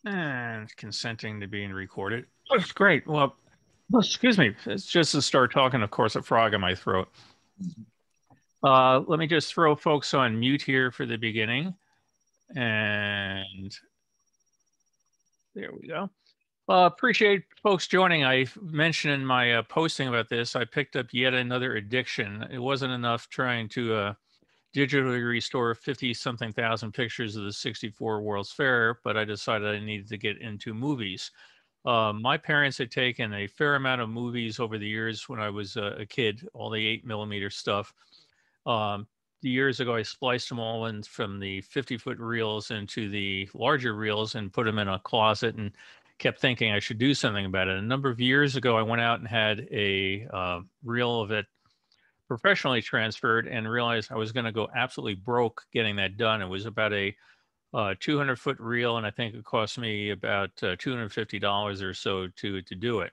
And consenting to being recorded. That's great. Well, excuse me. It's just to start talking, of course, a frog in my throat. Let me just throw folks on mute here for the beginning. And there we go. Appreciate folks joining. I mentioned in my posting about this, I picked up yet another addiction. It wasn't enough trying to digitally restore 50 something thousand pictures of the 64 World's Fair, but I decided I needed to get into movies. My parents had taken a fair amount of movies over the years when I was a kid, all the 8mm stuff. Um, Years ago, I spliced them all in from the 50-foot reels into the larger reels and put them in a closet and kept thinking I should do something about it. A number of years ago, I went out and had a reel of it professionally transferred and realized I was going to go absolutely broke getting that done. It was about a 200-foot reel, and I think it cost me about $250 or so to do it.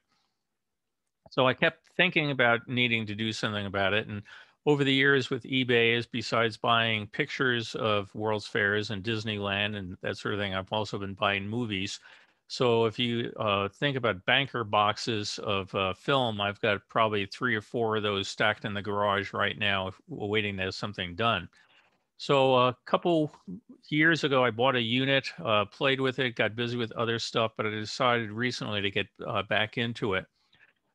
So I kept thinking about needing to do something about it. And over the years with eBay, besides buying pictures of World's Fairs and Disneyland and that sort of thing, I've also been buying movies. So if you think about banker boxes of film, I've got probably 3 or 4 of those stacked in the garage right now, waiting to have something done. So a couple years ago, I bought a unit, played with it, got busy with other stuff, but I decided recently to get back into it.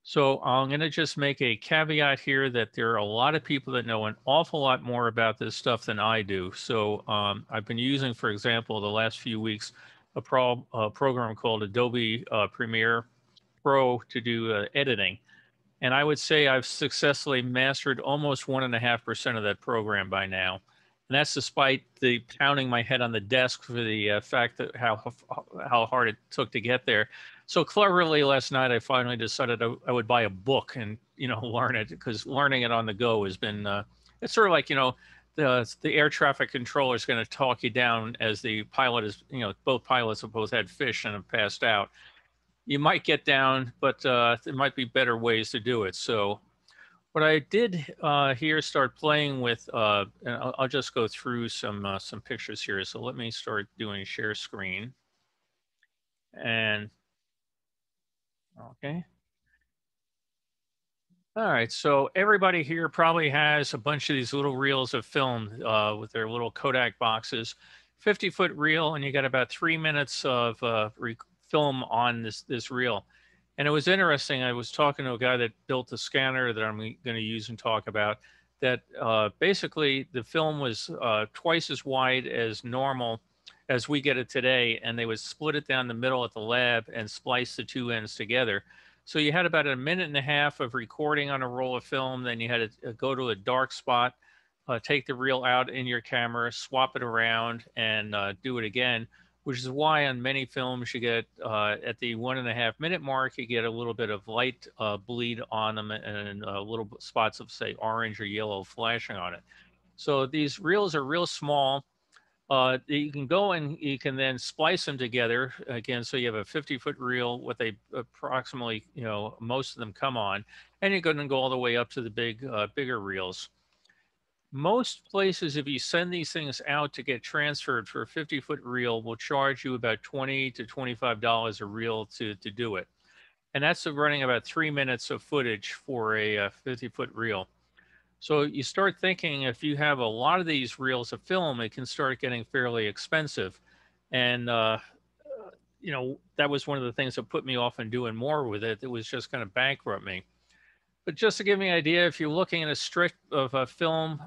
So I'm going to just make a caveat here that there are a lot of people that know an awful lot more about this stuff than I do. So I've been using, for example, the last few weeks, a program called Adobe Premiere Pro to do editing. And I would say I've successfully mastered almost 1.5% of that program by now. And that's despite the pounding my head on the desk for the fact that how hard it took to get there. So cleverly last night, I finally decided I would buy a book and learn it, because learning it on the go has been it's sort of like the air traffic controller is going to talk you down as the pilot is, both pilots have both had fish and have passed out. You might get down, but there might be better ways to do it. So what I did here, start playing with, and I'll just go through some pictures here. So let me start doing share screen. And okay. All right, so everybody here probably has a bunch of these little reels of film with their little Kodak boxes. 50-foot reel, and you got about 3 minutes of film on this reel. And it was interesting. I was talking to a guy that built the scanner that I'm going to use and talk about. That basically the film was twice as wide as normal as we get it today, and they would split it down the middle at the lab and splice the two ends together. So you had about a minute and a half of recording on a roll of film. Then you had to go to a dark spot, take the reel out in your camera, swap it around, and do it again. Which is why on many films you get at the 1.5 minute mark, you get a little bit of light bleed on them and little spots of, say, orange or yellow flashing on it. So these reels are real small. You can go and you can then splice them together again. So you have a 50-foot reel with a approximately, most of them come on, and you're going to go all the way up to the bigger reels. Most places, if you send these things out to get transferred for a 50-foot reel, will charge you about $20 to $25 a reel to do it. And that's running about 3 minutes of footage for a 50-foot reel. So you start thinking, if you have a lot of these reels of film, it can start getting fairly expensive. And, that was one of the things that put me off on doing more with it. It was just going to bankrupt me. But just to give me an idea, if you're looking at a strip of a film,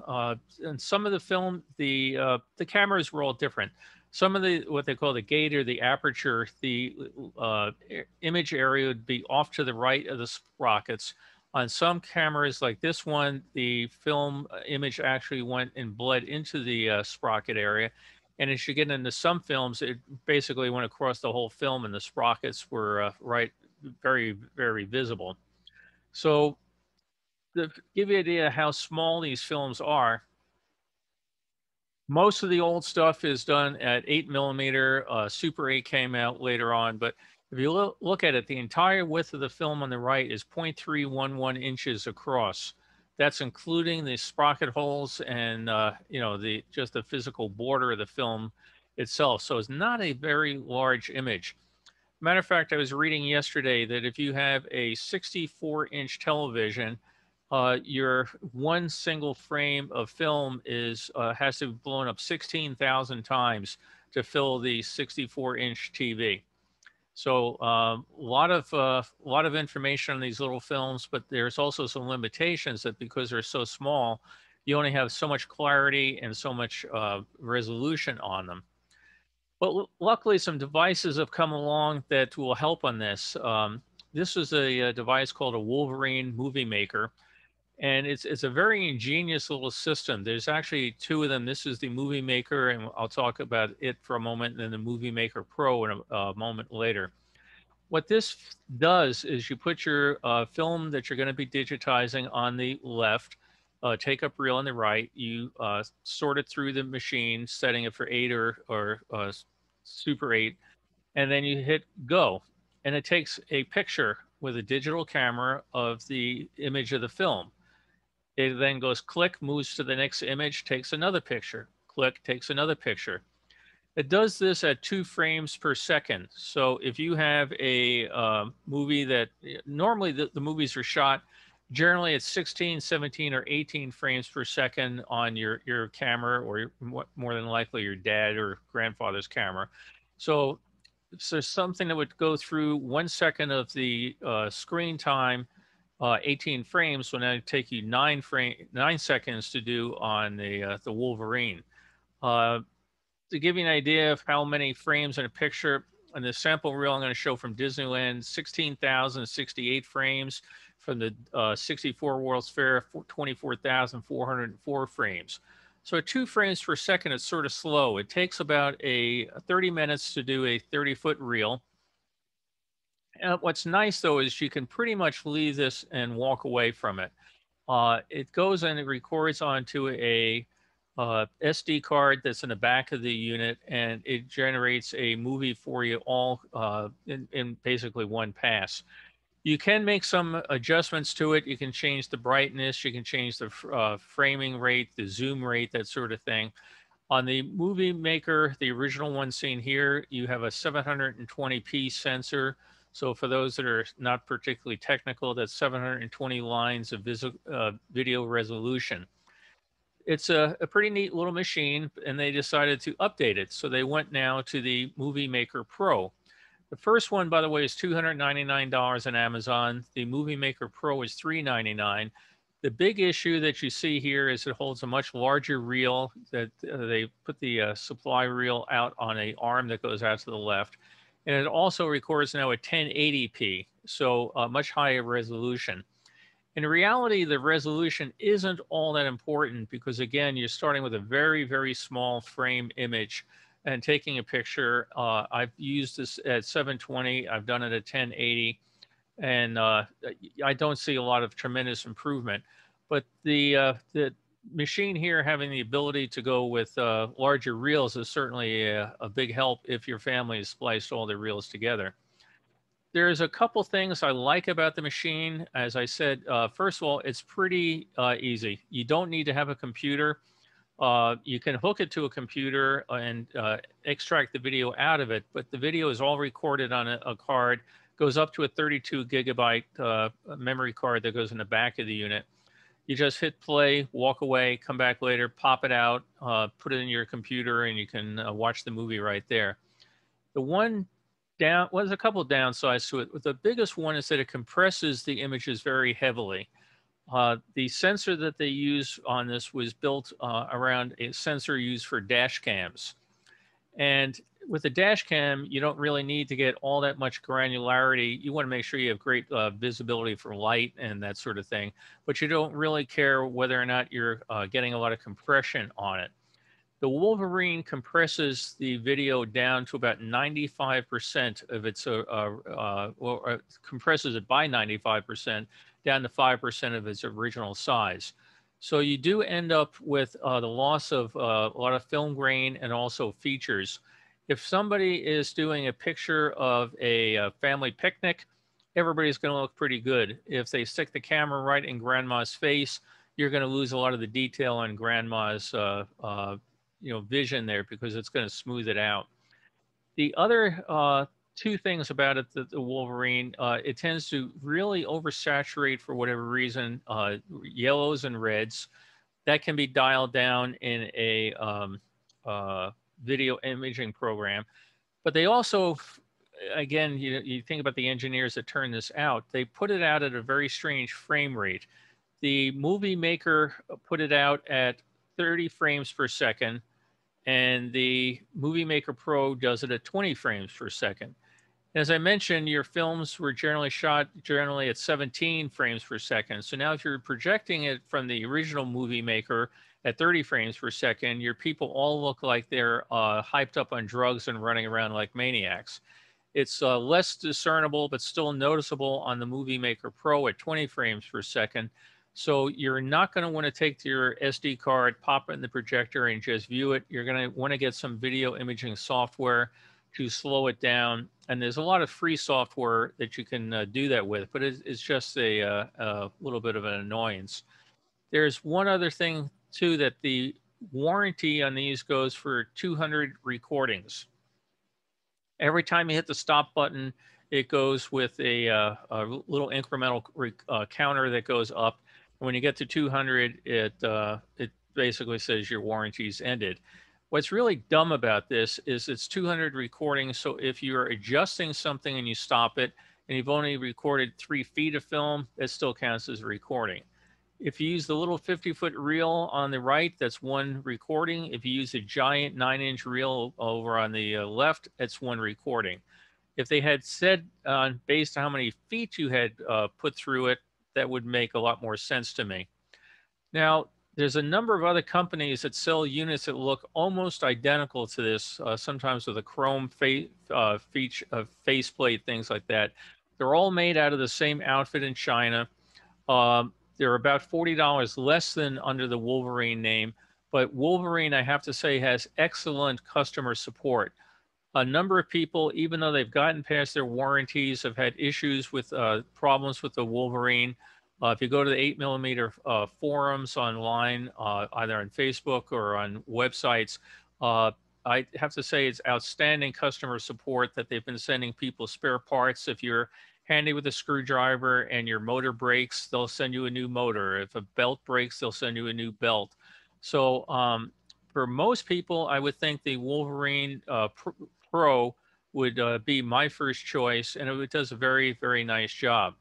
and some of the film, the cameras were all different. Some of the what they call the gate or the aperture, the image area would be off to the right of the sprockets. On some cameras, like this one, the film image actually went and bled into the sprocket area. And as you get into some films, it basically went across the whole film, and the sprockets were right, very, very visible. So to give you an idea how small these films are, most of the old stuff is done at 8mm. Super 8 came out later on, but if you look at it, the entire width of the film on the right is 0.311 inches across. That's including the sprocket holes and the just the physical border of the film. itself. So it's not a very large image. Matter of fact, I was reading yesterday that if you have a 64-inch television, your one single frame of film is has to be blown up 16,000 times to fill the 64-inch TV. So a lot of information on these little films, but there's also some limitations that because they're so small, you only have so much clarity and so much resolution on them. But luckily, some devices have come along that will help on this. This is a device called a Wolverine Movie Maker, and it's a very ingenious little system. There's actually two of them. This is the Movie Maker, and I'll talk about it for a moment, and then the Movie Maker Pro in a moment later. What this does is you put your film that you're going to be digitizing on the left, take up reel on the right. You sort it through the machine, setting it for 8 or Super 8, and then you hit go. And it takes a picture with a digital camera of the image of the film. It then goes click, moves to the next image, takes another picture, click, takes another picture. It does this at 2 frames per second. So if you have a movie that normally the movies are shot, generally it's 16, 17, or 18 frames per second on your camera, or more than likely your dad or grandfather's camera. So there's something that would go through 1 second of the screen time, 18 frames, will now take you 9 seconds to do on the Wolverine. To give you an idea of how many frames in a picture, on the sample reel I'm going to show from Disneyland, 16,068 frames. From the 64 World's Fair, 24,404 frames. So at 2 frames per second, it's sort of slow. It takes about 30 minutes to do a 30-foot reel. What's nice, though, is you can pretty much leave this and walk away from it. It goes and it records onto a SD card that's in the back of the unit, and it generates a movie for you all in basically one pass. You can make some adjustments to it. You can change the brightness, you can change the framing rate, the zoom rate, that sort of thing. On the Movie Maker, the original one seen here, you have a 720p sensor. So for those that are not particularly technical, that's 720 lines of video resolution. It's a pretty neat little machine, and they decided to update it. So they went now to the Movie Maker Pro. The first one, by the way, is $299 on Amazon. The Movie Maker Pro is $399. The big issue that you see here is it holds a much larger reel. That they put the supply reel out on an arm that goes out to the left. And it also records now at 1080p, so much higher resolution. In reality, the resolution isn't all that important because, again, you're starting with a very, very small frame image and taking a picture. I've used this at 720. I've done it at 1080. And I don't see a lot of tremendous improvement. But the machine here having the ability to go with larger reels is certainly a big help if your family has spliced all the reels together. There's a couple things I like about the machine. As I said, first of all, it's pretty easy. You don't need to have a computer. You can hook it to a computer and extract the video out of it, but the video is all recorded on a card, goes up to a 32 gigabyte memory card that goes in the back of the unit. You just hit play, walk away, come back later, pop it out, put it in your computer, and you can watch the movie right there. The one down, well, there's a couple of downsides to it. The biggest one is that it compresses the images very heavily. The sensor that they use on this was built around a sensor used for dash cams. And with the dash cam, you don't really need to get all that much granularity. You want to make sure you have great visibility for light and that sort of thing, but you don't really care whether or not you're getting a lot of compression on it. The Wolverine compresses the video down to about 95% of its, compresses it by 95% down to 5% of its original size. So you do end up with the loss of a lot of film grain and also features. If somebody is doing a picture of a family picnic, everybody's going to look pretty good. If they stick the camera right in grandma's face, you're going to lose a lot of the detail on grandma's vision there, because it's going to smooth it out. The other two things about it, the Wolverine, it tends to really oversaturate for whatever reason, yellows and reds. That can be dialed down in a video imaging program. But they also, again, you think about the engineers that turn this out, they put it out at a very strange frame rate. The movie maker put it out at 30 frames per second, and the Movie Maker Pro does it at 20 frames per second. As I mentioned, your films were generally shot at 17 frames per second. So now if you're projecting it from the original Movie Maker at 30 frames per second, your people all look like they're hyped up on drugs and running around like maniacs. It's less discernible, but still noticeable on the Movie Maker Pro at 20 frames per second. So you're not going to want to take your SD card, pop it in the projector, and just view it. You're going to want to get some video imaging software to slow it down. And there's a lot of free software that you can do that with, but it's just a little bit of an annoyance. There's one other thing too, that the warranty on these goes for 200 recordings. Every time you hit the stop button, it goes with a little incremental counter that goes up. When you get to 200, it basically says your warranty's ended. What's really dumb about this is it's 200 recordings. So if you're adjusting something and you stop it, and you've only recorded 3 feet of film, that still counts as a recording. If you use the little 50-foot reel on the right, that's 1 recording. If you use a giant 9-inch reel over on the left, that's 1 recording. If they had said based on how many feet you had put through it, that would make a lot more sense to me. Now, there's a number of other companies that sell units that look almost identical to this, sometimes with a chrome faceplate, things like that. They're all made out of the same outfit in China. They're about $40 less than under the Wolverine name, but Wolverine, I have to say, has excellent customer support. A number of people, even though they've gotten past their warranties, have had issues with problems with the Wolverine. If you go to the 8mm forums online, either on Facebook or on websites, I have to say it's outstanding customer support that they've been sending people spare parts. If you're handy with a screwdriver and your motor breaks, they'll send you a new motor. If a belt breaks, they'll send you a new belt. So for most people, I would think the Wolverine Pro would be my first choice, and it does a very, very nice job.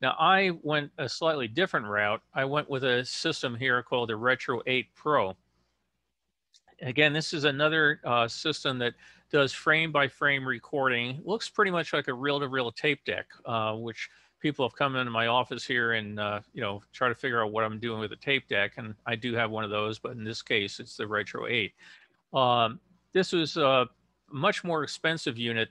Now, I went a slightly different route. I went with a system here called the Retro 8 Pro. Again, this is another system that does frame-by-frame recording. Looks pretty much like a reel-to-reel tape deck, which people have come into my office here and try to figure out what I'm doing with a tape deck, and I do have one of those, but in this case, it's the Retro 8. This was a much more expensive unit.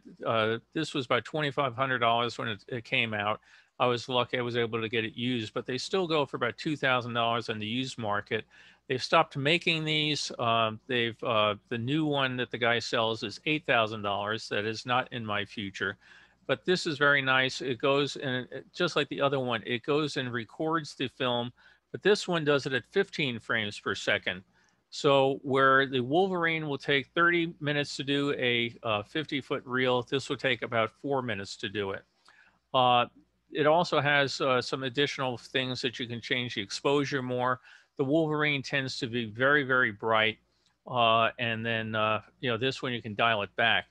This was about $2,500 when it came out. I was lucky I was able to get it used, but they still go for about $2,000 on the used market. They've stopped making these. The new one that the guy sells is $8,000. That is not in my future, but this is very nice. It goes, and just like the other one, it goes and records the film, but this one does it at 15 frames per second. So where the Wolverine will take 30 minutes to do a 50-foot reel, this will take about 4 minutes to do it. It also has some additional things that you can change the exposure more. The Wolverine tends to be very, very bright. And then, this one you can dial it back.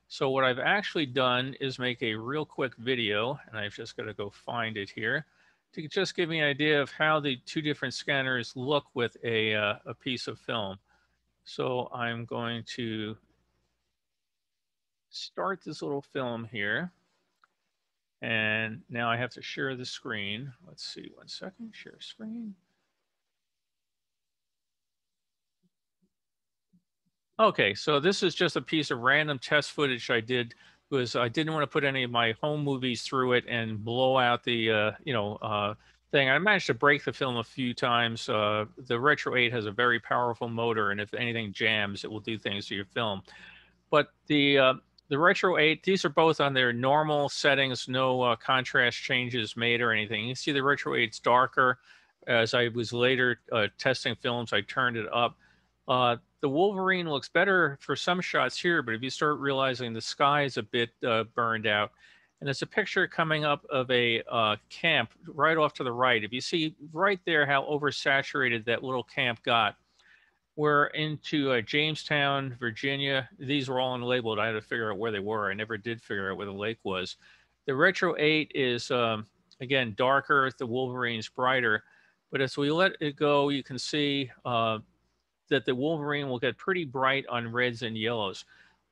So what I've actually done is make a real quick video, and I've just got to go find it here, to just give me an idea of how the 2 different scanners look with a piece of film. So I'm going to start this little film here. And now I have to share the screen. Let's see, 1 second, share screen. Okay, so this is just a piece of random test footage I did, because I didn't want to put any of my home movies through it and blow out the, thing. I managed to break the film a few times. The Retro 8 has a very powerful motor, and if anything jams, it will do things to your film. But the Retro 8, these are both on their normal settings, no contrast changes made or anything. You see the Retro 8's darker. As I was later testing films, I turned it up. The Wolverine looks better for some shots here, but if you start realizing the sky is a bit burned out, and there's a picture coming up of a camp right off to the right. If you see right there how oversaturated that little camp got, we're into Jamestown, Virginia. These were all unlabeled. I had to figure out where they were. I never did figure out where the lake was. The Retro 8 is, again, darker. The Wolverine's brighter. But as we let it go, you can see that the Wolverine will get pretty bright on reds and yellows.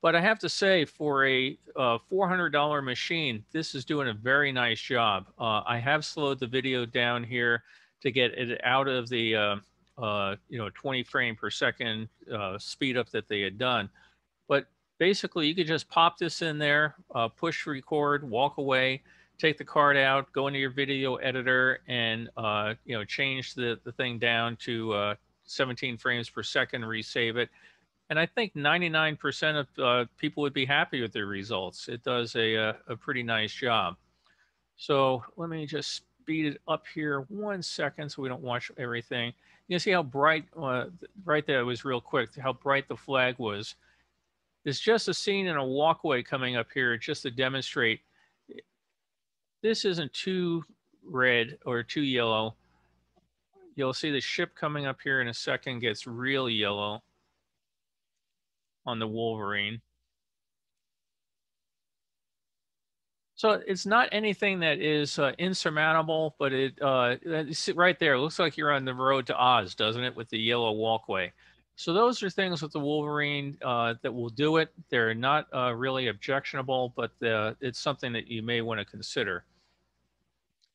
But I have to say, for a $400 machine, this is doing a very nice job. I have slowed the video down here to get it out of the 20 frame per second speed up that they had done. But basically, you could just pop this in there, push record, walk away, take the card out, go into your video editor, and change the thing down to 17 frames per second, resave it. And I think 99% of people would be happy with the results. It does a pretty nice job. So let me just speed it up here 1 second so we don't watch everything. You can see how bright, right there, it was real quick, how bright the flag was. It's just a scene in a walkway coming up here just to demonstrate this isn't too red or too yellow. You'll see the ship coming up here in a second gets real yellow on the Wolverine. So it's not anything that is insurmountable, but right there, it looks like you're on the road to Oz, doesn't it, with the yellow walkway? So those are things with the Wolverine that will do it. They're not really objectionable, but it's something that you may want to consider.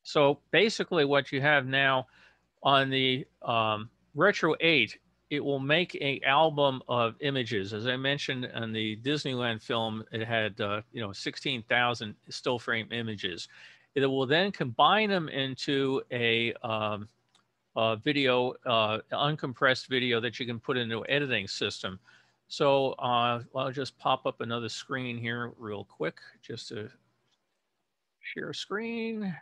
So basically what you have now on the Retro 8, it will make an album of images. As I mentioned in the Disneyland film, it had 16,000 still frame images. It will then combine them into a video, uncompressed video that you can put into an editing system. So I'll just pop up another screen here real quick just to share screen.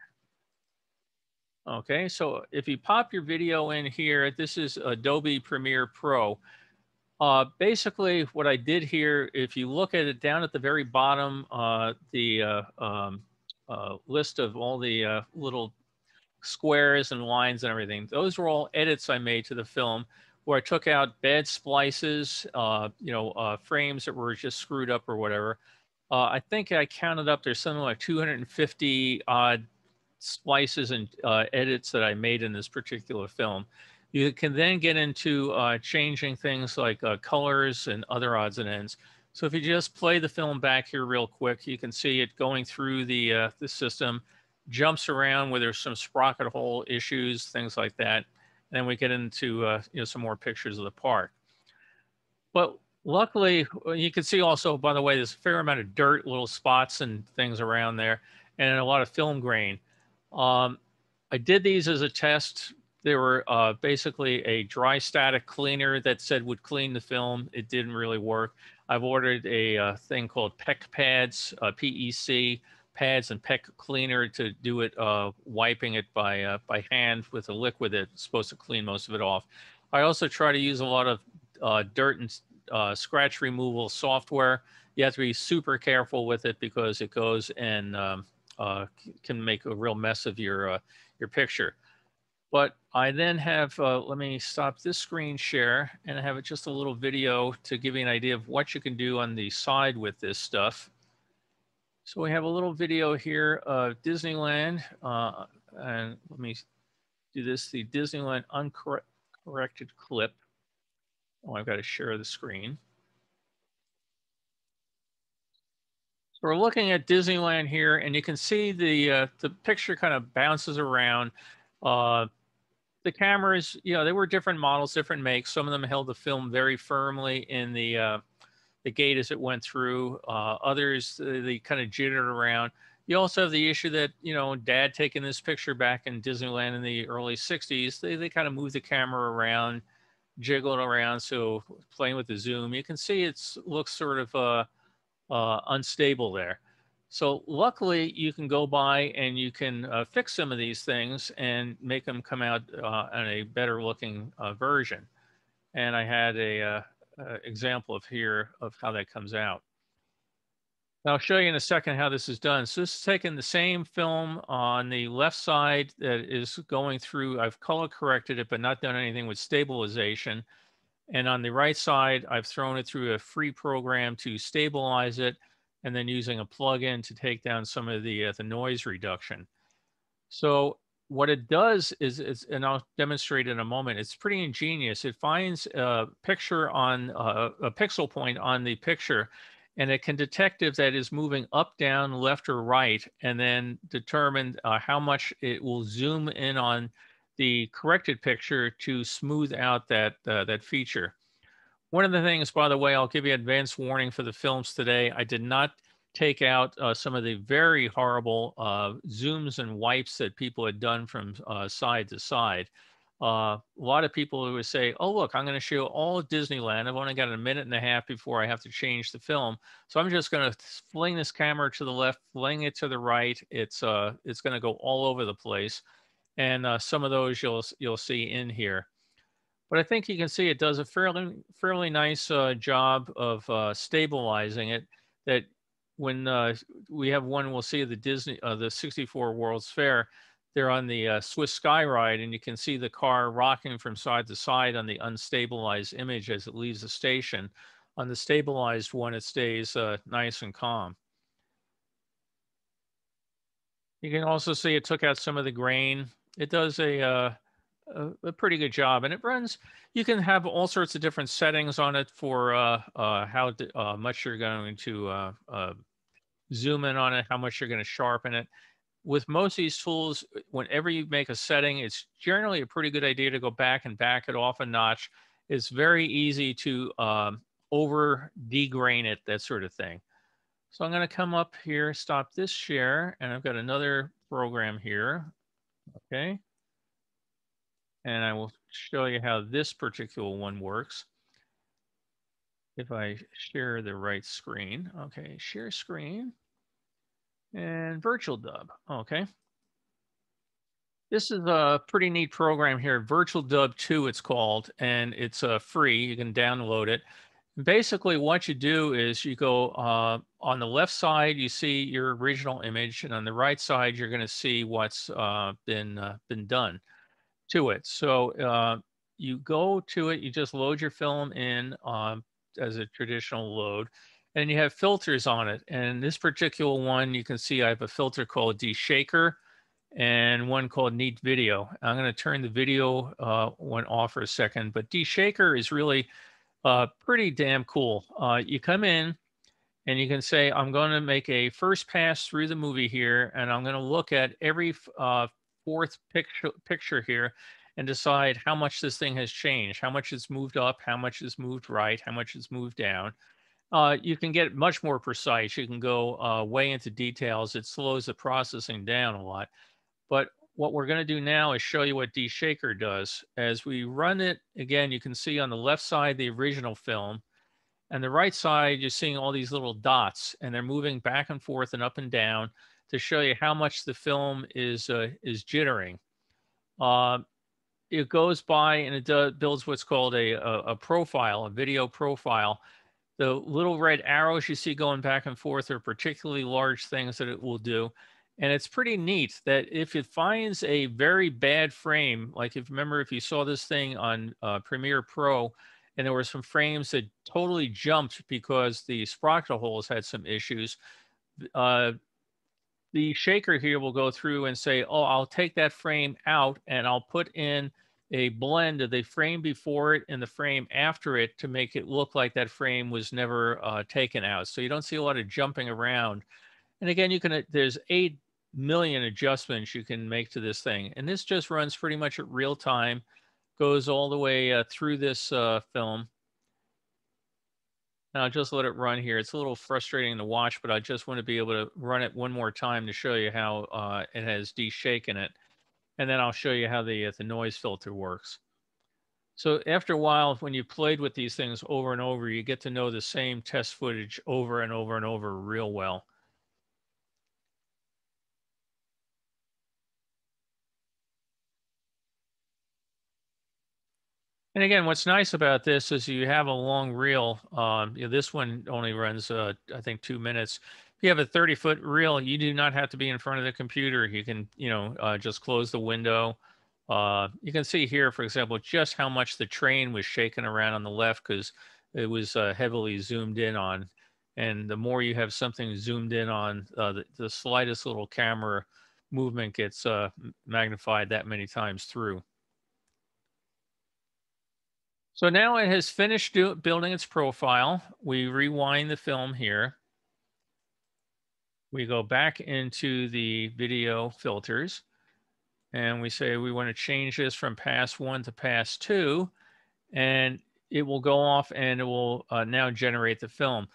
Okay, so if you pop your video in here, this is Adobe Premiere Pro. Basically, what I did here, if you look at it down at the very bottom, the list of all the little squares and lines and everything, those were all edits I made to the film where I took out bad splices, frames that were just screwed up or whatever. I think I counted up, there's something like 250 odd splices and edits that I made in this particular film. You can then get into changing things like colors and other odds and ends. So if you just play the film back here real quick, you can see it going through the system, jumps around where there's some sprocket hole issues, things like that. And then we get into some more pictures of the park. But luckily, you can see also, by the way, there's a fair amount of dirt, little spots and things around there, and a lot of film grain. I did these as a test. They were basically a dry static cleaner that said would clean the film. It didn't really work. I've ordered a thing called PEC pads, PEC pads and PEC cleaner to do it, wiping it by hand with a liquid that's supposed to clean most of it off. I also try to use a lot of dirt and scratch removal software. You have to be super careful with it because it goes and can make a real mess of your picture. But I then have, let me stop this screen share and I have just a little video to give you an idea of what you can do on the side with this stuff. So we have a little video here of Disneyland, and let me do this, the Disneyland uncorrected clip. Oh, I've got to share the screen. So we're looking at Disneyland here, and you can see the picture kind of bounces around. The cameras, they were different models, different makes. Some of them held the film very firmly in the gate as it went through. Others, they kind of jittered around. You also have the issue that, Dad taking this picture back in Disneyland in the early 60s, they kind of moved the camera around, jiggled around. So playing with the zoom, you can see it looks sort of unstable there. So luckily you can go by and you can fix some of these things and make them come out on a better looking version. and I had a example of here of how that comes out. I'll show you in a second how this is done. So this is taking the same film on the left side that is going through. I've color corrected it, but not done anything with stabilization. And on the right side, I've thrown it through a free program to stabilize it, and then using a plugin to take down some of the noise reduction. So what it does is, and I'll demonstrate in a moment, it's pretty ingenious. It finds a picture on a pixel point on the picture, and it can detect if that is moving up, down, left, or right, and then determine how much it will zoom in on the corrected picture to smooth out that feature. One of the things, by the way, I'll give you advance warning for the films today. I did not take out some of the very horrible zooms and wipes that people had done from side to side. A lot of people would say, oh, look, I'm going to show all of Disneyland. I've only got a minute and a half before I have to change the film. So I'm just going to fling this camera to the left, fling it to the right. It's going to go all over the place. And some of those you'll see in here. But I think you can see it does a fairly nice job of stabilizing it. That when we have one, we'll see the 64 World's Fair. They're on the Swiss Sky Ride, and you can see the car rocking from side to side on the unstabilized image as it leaves the station. On the stabilized one, it stays nice and calm. You can also see it took out some of the grain. It does a pretty good job, and it runs. You can have all sorts of different settings on it for how much you're going to zoom in on it, how much you're going to sharpen it. With most of these tools, whenever you make a setting, it's generally a pretty good idea to go back and back it off a notch. It's very easy to over degrain it, that sort of thing. So I'm going to come up here, stop this share, and I've got another program here. Okay. And I will show you how this particular one works. If I share the right screen. Okay, share screen and virtual dub. Okay. This is a pretty neat program here, Virtual Dub 2 it's called, and it's free. You can download it. Basically, what you do is you go on the left side, you see your original image, and on the right side, you're going to see what's been done to it. So you go to it, you just load your film in as a traditional load, and you have filters on it. And this particular one, you can see I have a filter called Deshaker and one called Neat Video. I'm going to turn the video one off for a second, but Deshaker is really pretty damn cool. You come in and you can say, I'm going to make a first pass through the movie here, and I'm going to look at every fourth picture here and decide how much this thing has changed, how much it's moved up, how much it's moved right, how much it's moved down. You can get much more precise. You can go way into details. It slows the processing down a lot. But what we're going to do now is show you what Deshaker does. As we run it, again, you can see on the left side the original film. And the right side, you're seeing all these little dots, and they're moving back and forth and up and down to show you how much the film is jittering. It goes by and it builds what's called a profile, a video profile. The little red arrows you see going back and forth are particularly large things that it will do. And it's pretty neat that if it finds a very bad frame, like if remember, if you saw this thing on Premiere Pro, and there were some frames that totally jumped because the sprocket holes had some issues, the shaker here will go through and say, oh, I'll take that frame out and I'll put in a blend of the frame before it and the frame after it to make it look like that frame was never taken out. So you don't see a lot of jumping around. And again, you can, there's 8 million adjustments you can make to this thing. And this just runs pretty much at real time, goes all the way through this film. And I'll just let it run here. It's a little frustrating to watch, but I just want to be able to run it one more time to show you how it has deshaken it. And then I'll show you how the noise filter works. So after a while, when you played with these things over and over, you get to know the same test footage over and over and over real well. And again, what's nice about this is you have a long reel. This one only runs, I think, 2 minutes. If you have a 30-foot reel, you do not have to be in front of the computer. You can, just close the window. You can see here, for example, just how much the train was shaking around on the left because it was heavily zoomed in on. And the more you have something zoomed in on, the slightest little camera movement gets magnified that many times through. So now it has finished building its profile. We rewind the film here. We go back into the video filters and we say we want to change this from pass 1 to pass 2, and it will go off and it will now generate the film.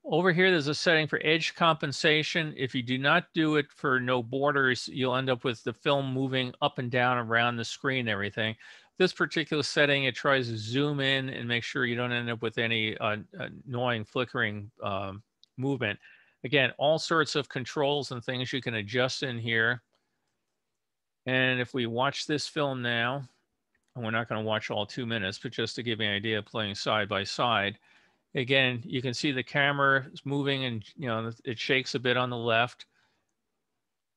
Over here, there's a setting for edge compensation. If you do not do it for no borders, you'll end up with the film moving up and down around the screen and everything. This particular setting, it tries to zoom in and make sure you don't end up with any annoying flickering movement. Again, all sorts of controls and things you can adjust in here. And if we watch this film now, and we're not going to watch all 2 minutes, but just to give you an idea of playing side by side, again, you can see the camera is moving and, it shakes a bit on the left.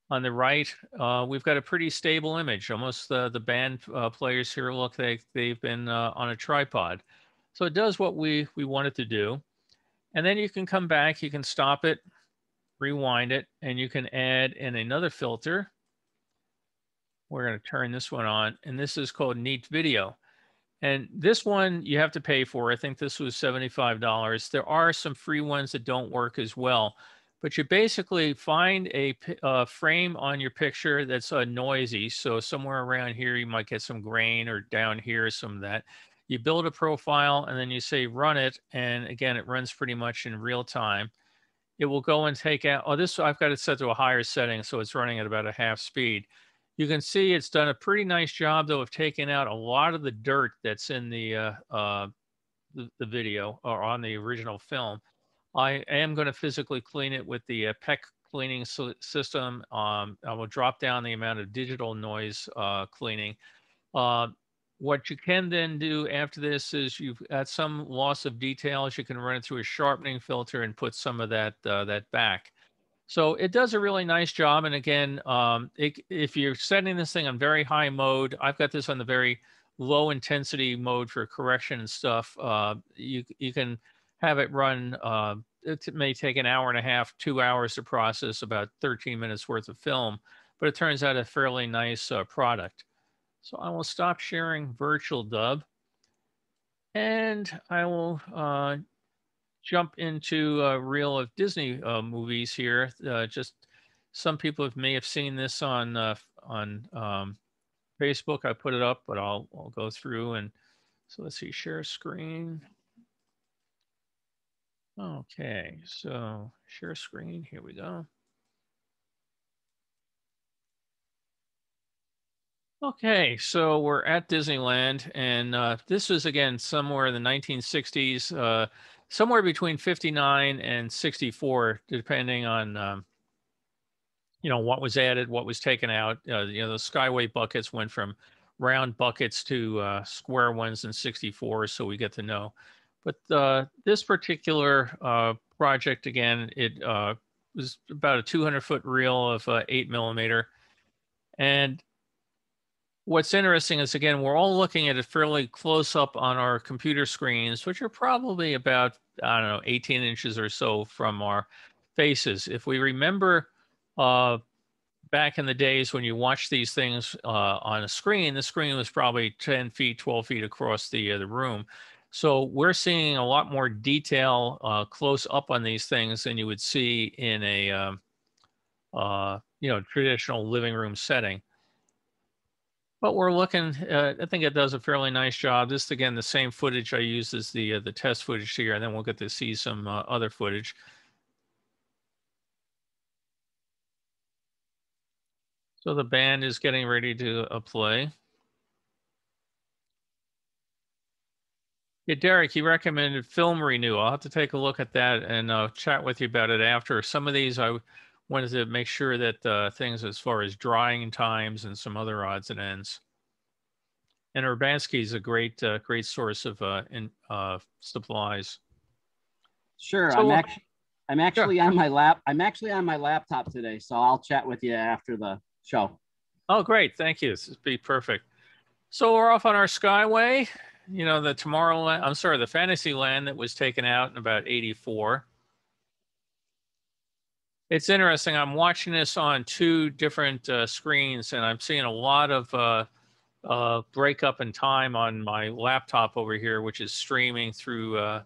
On the right, we've got a pretty stable image. Almost the band players here look like they've been on a tripod. So it does what we want it to do. And then you can come back, you can stop it, rewind it, and you can add in another filter. We're going to turn this one on, and this is called Neat Video. And this one you have to pay for. I think this was $75. There are some free ones that don't work as well. But you basically find a frame on your picture that's noisy. So somewhere around here, you might get some grain, or down here, some of that. You build a profile and then you say run it. And again, it runs pretty much in real time. It will go and take out, I've got it set to a higher setting, so it's running at about a half speed. You can see it's done a pretty nice job, though, of taking out a lot of the dirt that's in the video or on the original film. I am going to physically clean it with the PEC cleaning system. I will drop down the amount of digital noise cleaning. What you can then do after this is you've got some loss of details. You can run it through a sharpening filter and put some of that back. So it does a really nice job. And again, if you're setting this thing on very high mode, I've got this on the very low intensity mode for correction and stuff. You can have it run. It may take an hour and a half, 2 hours to process about 13 minutes worth of film, but it turns out a fairly nice product. So I will stop sharing virtual dub, and I will jump into a reel of Disney movies here. Just some people may have seen this on Facebook. I put it up, but I'll go through and so let's see, share screen. Okay, so share screen. Here we go. Okay, so we're at Disneyland, and this was again somewhere in the 1960s, somewhere between 59 and 64, depending on what was added, what was taken out. The Skyway buckets went from round buckets to square ones in 64, so we get to know. But this particular project, again, it was about a 200-foot reel of 8mm, and what's interesting is, again, we're all looking at it fairly close up on our computer screens, which are probably about, I don't know, 18 inches or so from our faces. If we remember back in the days when you watch these things on a screen, the screen was probably 10 feet, 12 feet across the room. So we're seeing a lot more detail close up on these things than you would see in a traditional living room setting. But we're looking, I think it does a fairly nice job. This, again, the same footage I used as the test footage here, and then we'll get to see some other footage. So the band is getting ready to play. Yeah, Derek, you recommended Film Renew. I'll have to take a look at that and chat with you about it after. Some of these I wanted to make sure that things as far as drying times and some other odds and ends. And Urbanski is a great source of supplies. Sure. So, I'm actually on my laptop today, so I'll chat with you after the show. Oh, great. Thank you. This would be perfect. So we're off on our Skyway, you know, the Tomorrowland, I'm sorry, the Fantasyland that was taken out in about 84. It's interesting. I'm watching this on two different screens, and I'm seeing a lot of breakup in time on my laptop over here, which is streaming through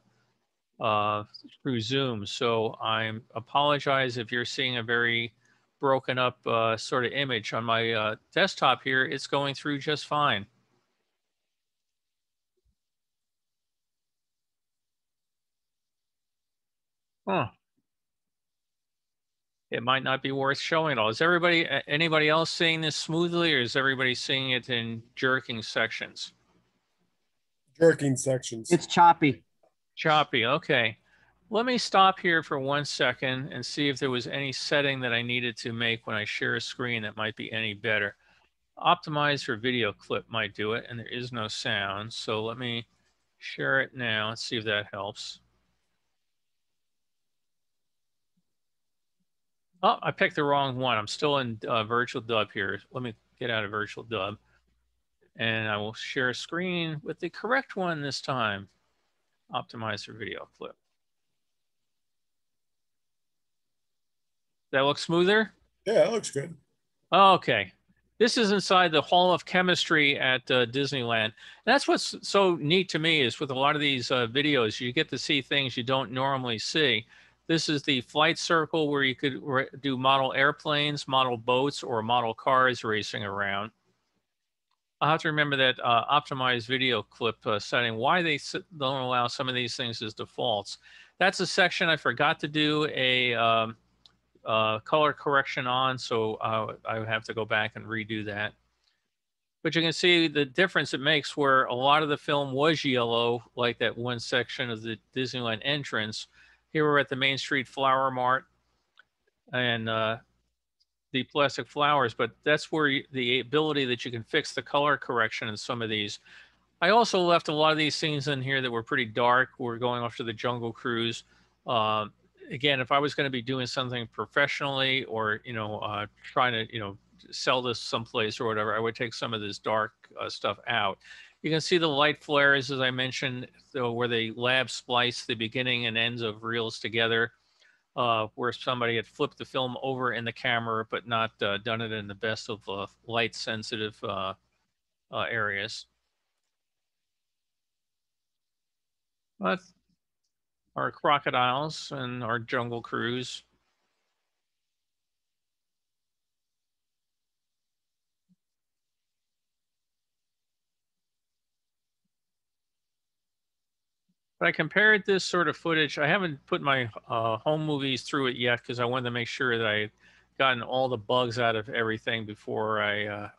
Zoom. So I apologize if you're seeing a very broken up sort of image on my desktop here. It's going through just fine. Huh. It might not be worth showing at all. Is anybody else seeing this smoothly, or is everybody seeing it in jerking sections? Jerking sections. It's choppy. Choppy, okay. Let me stop here for 1 second and see if there was any setting that I needed to make when I share a screen that might be any better. Optimize for video clip might do it, and there is no sound. So let me share it now and see if that helps. Oh, I picked the wrong one. I'm still in virtual dub here. Let me get out of virtual dub. And I will share a screen with the correct one this time. Optimize for video clip. That looks smoother? Yeah, it looks good. Okay. This is inside the Hall of Chemistry at Disneyland. That's what's so neat to me is with a lot of these videos, you get to see things you don't normally see. This is the flight circle where you could do model airplanes, model boats, or model cars racing around. I'll have to remember that optimized video clip setting, why they don't allow some of these things as defaults. That's a section I forgot to do a color correction on, so I would have to go back and redo that. But you can see the difference it makes where a lot of the film was yellow, like that one section of the Disneyland entrance. Here we're at the Main Street Flower Mart and the plastic flowers, but that's where the ability that you can fix the color correction in some of these. I also left a lot of these scenes in here that were pretty dark. We're going off to the Jungle Cruise. Again, if I was going to be doing something professionally or, you know, trying to, you know, sell this someplace or whatever, I would take some of this dark stuff out. You can see the light flares, as I mentioned, where they lab splice the beginning and ends of reels together, where somebody had flipped the film over in the camera, but not done it in the best of light sensitive areas. But our crocodiles and our Jungle Cruise. But I compared this sort of footage. I haven't put my home movies through it yet because I wanted to make sure that I gotten all the bugs out of everything before I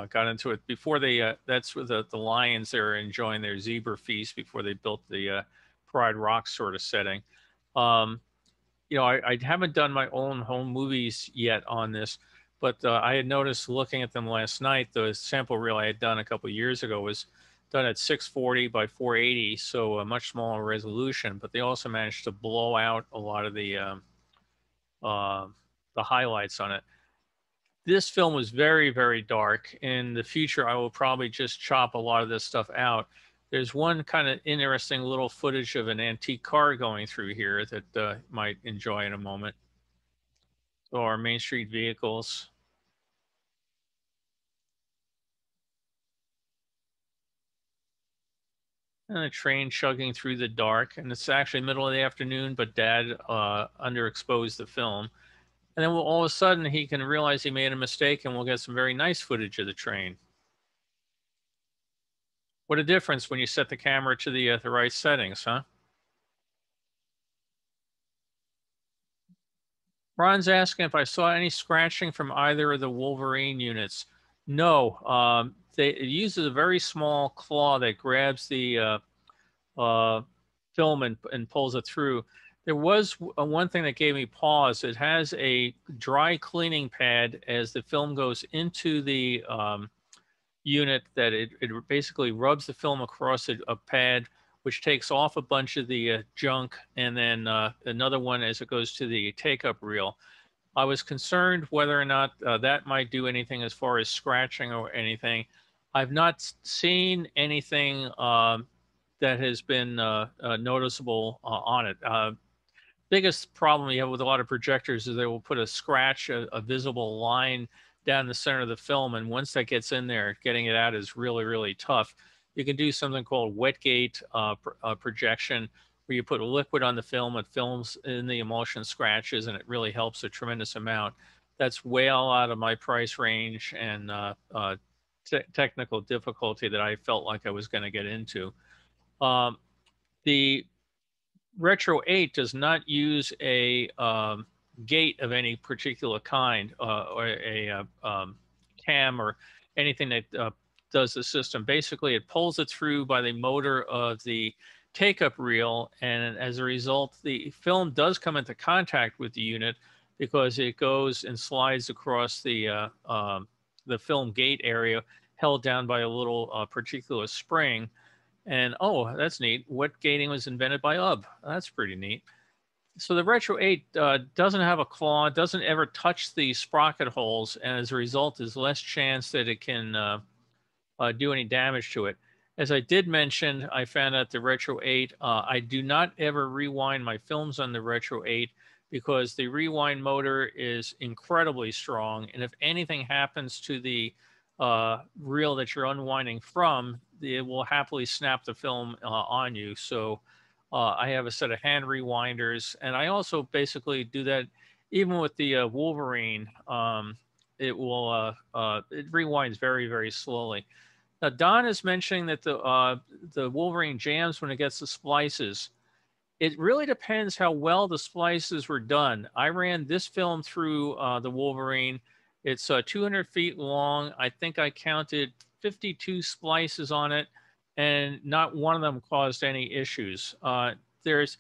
got into it. Before they, that's with the lions, they were enjoying their zebra feast before they built the Pride Rock sort of setting. You know, I haven't done my own home movies yet on this, but I had noticed looking at them last night, the sample reel I had done a couple of years ago was done at 640 by 480, so a much smaller resolution, but they also managed to blow out a lot of the highlights on it. This film was very, very dark. In the future, I will probably just chop a lot of this stuff out. There's one kind of interesting little footage of an antique car going through here that might enjoy in a moment. So our Main Street vehicles. And a train chugging through the dark. And it's actually middle of the afternoon, but Dad underexposed the film. And then all of a sudden, he can realize he made a mistake, and we'll get some very nice footage of the train. What a difference when you set the camera to the right settings, huh? Ron's asking if I saw any scratching from either of the Wolverine units. No, it uses a very small claw that grabs the film and pulls it through. There was one thing that gave me pause. It has a dry cleaning pad as the film goes into the unit that it basically rubs the film across a pad, which takes off a bunch of the junk, and then another one as it goes to the take-up reel. I was concerned whether or not that might do anything as far as scratching or anything. I've not seen anything that has been noticeable on it. Biggest problem you have with a lot of projectors is they will put a scratch, a visible line down the center of the film. And once that gets in there, getting it out is really, really tough. You can do something called wet gate projection, where you put a liquid on the film, it films in the emulsion scratches, and it really helps a tremendous amount. That's well out of my price range and technical difficulty that I felt like I was going to get into. The Retro 8 does not use a gate of any particular kind or a cam or anything that does the system. Basically, it pulls it through by the motor of the take-up reel, and as a result, the film does come into contact with the unit because it goes and slides across the film gate area, held down by a little particular spring. And oh, that's neat. Wet gating was invented by UB. That's pretty neat. So the Retro 8 doesn't have a claw, doesn't ever touch the sprocket holes, and as a result, there's less chance that it can do any damage to it. As I did mention, I found out the Retro 8, I do not ever rewind my films on the Retro 8 because the rewind motor is incredibly strong, and if anything happens to the reel that you're unwinding from, it will happily snap the film on you. So I have a set of hand rewinders, and I also basically do that even with the Wolverine. It rewinds very, very slowly. Now, Don is mentioning that the Wolverine jams when it gets the splices. It really depends how well the splices were done. I ran this film through the Wolverine. It's 200 feet long. I think I counted 52 splices on it, and not one of them caused any issues. These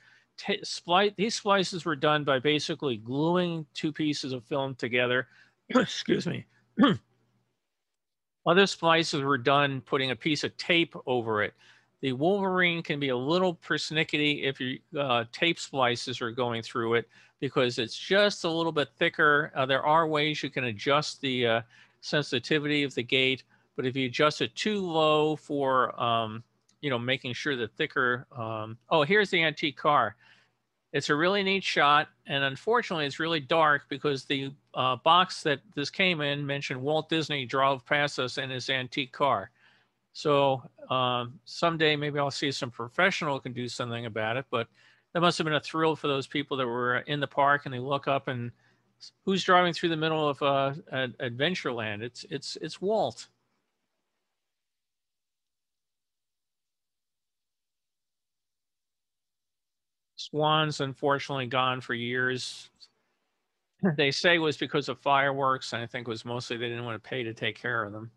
splices were done by basically gluing two pieces of film together. Excuse me. Other splices were done putting a piece of tape over it. The Wolverine can be a little persnickety if your tape splices are going through it because it's just a little bit thicker. There are ways you can adjust the sensitivity of the gate, but if you adjust it too low for, making sure the thicker, oh, here's the antique car. It's a really neat shot, and unfortunately, it's really dark because the box that this came in mentioned Walt Disney drove past us in his antique car. So someday maybe I'll see some professional can do something about it, but that must have been a thrill for those people that were in the park and they look up and who's driving through the middle of Adventureland? It's Walt. Swan's unfortunately gone for years. They say it was because of fireworks, and I think it was mostly they didn't want to pay to take care of them.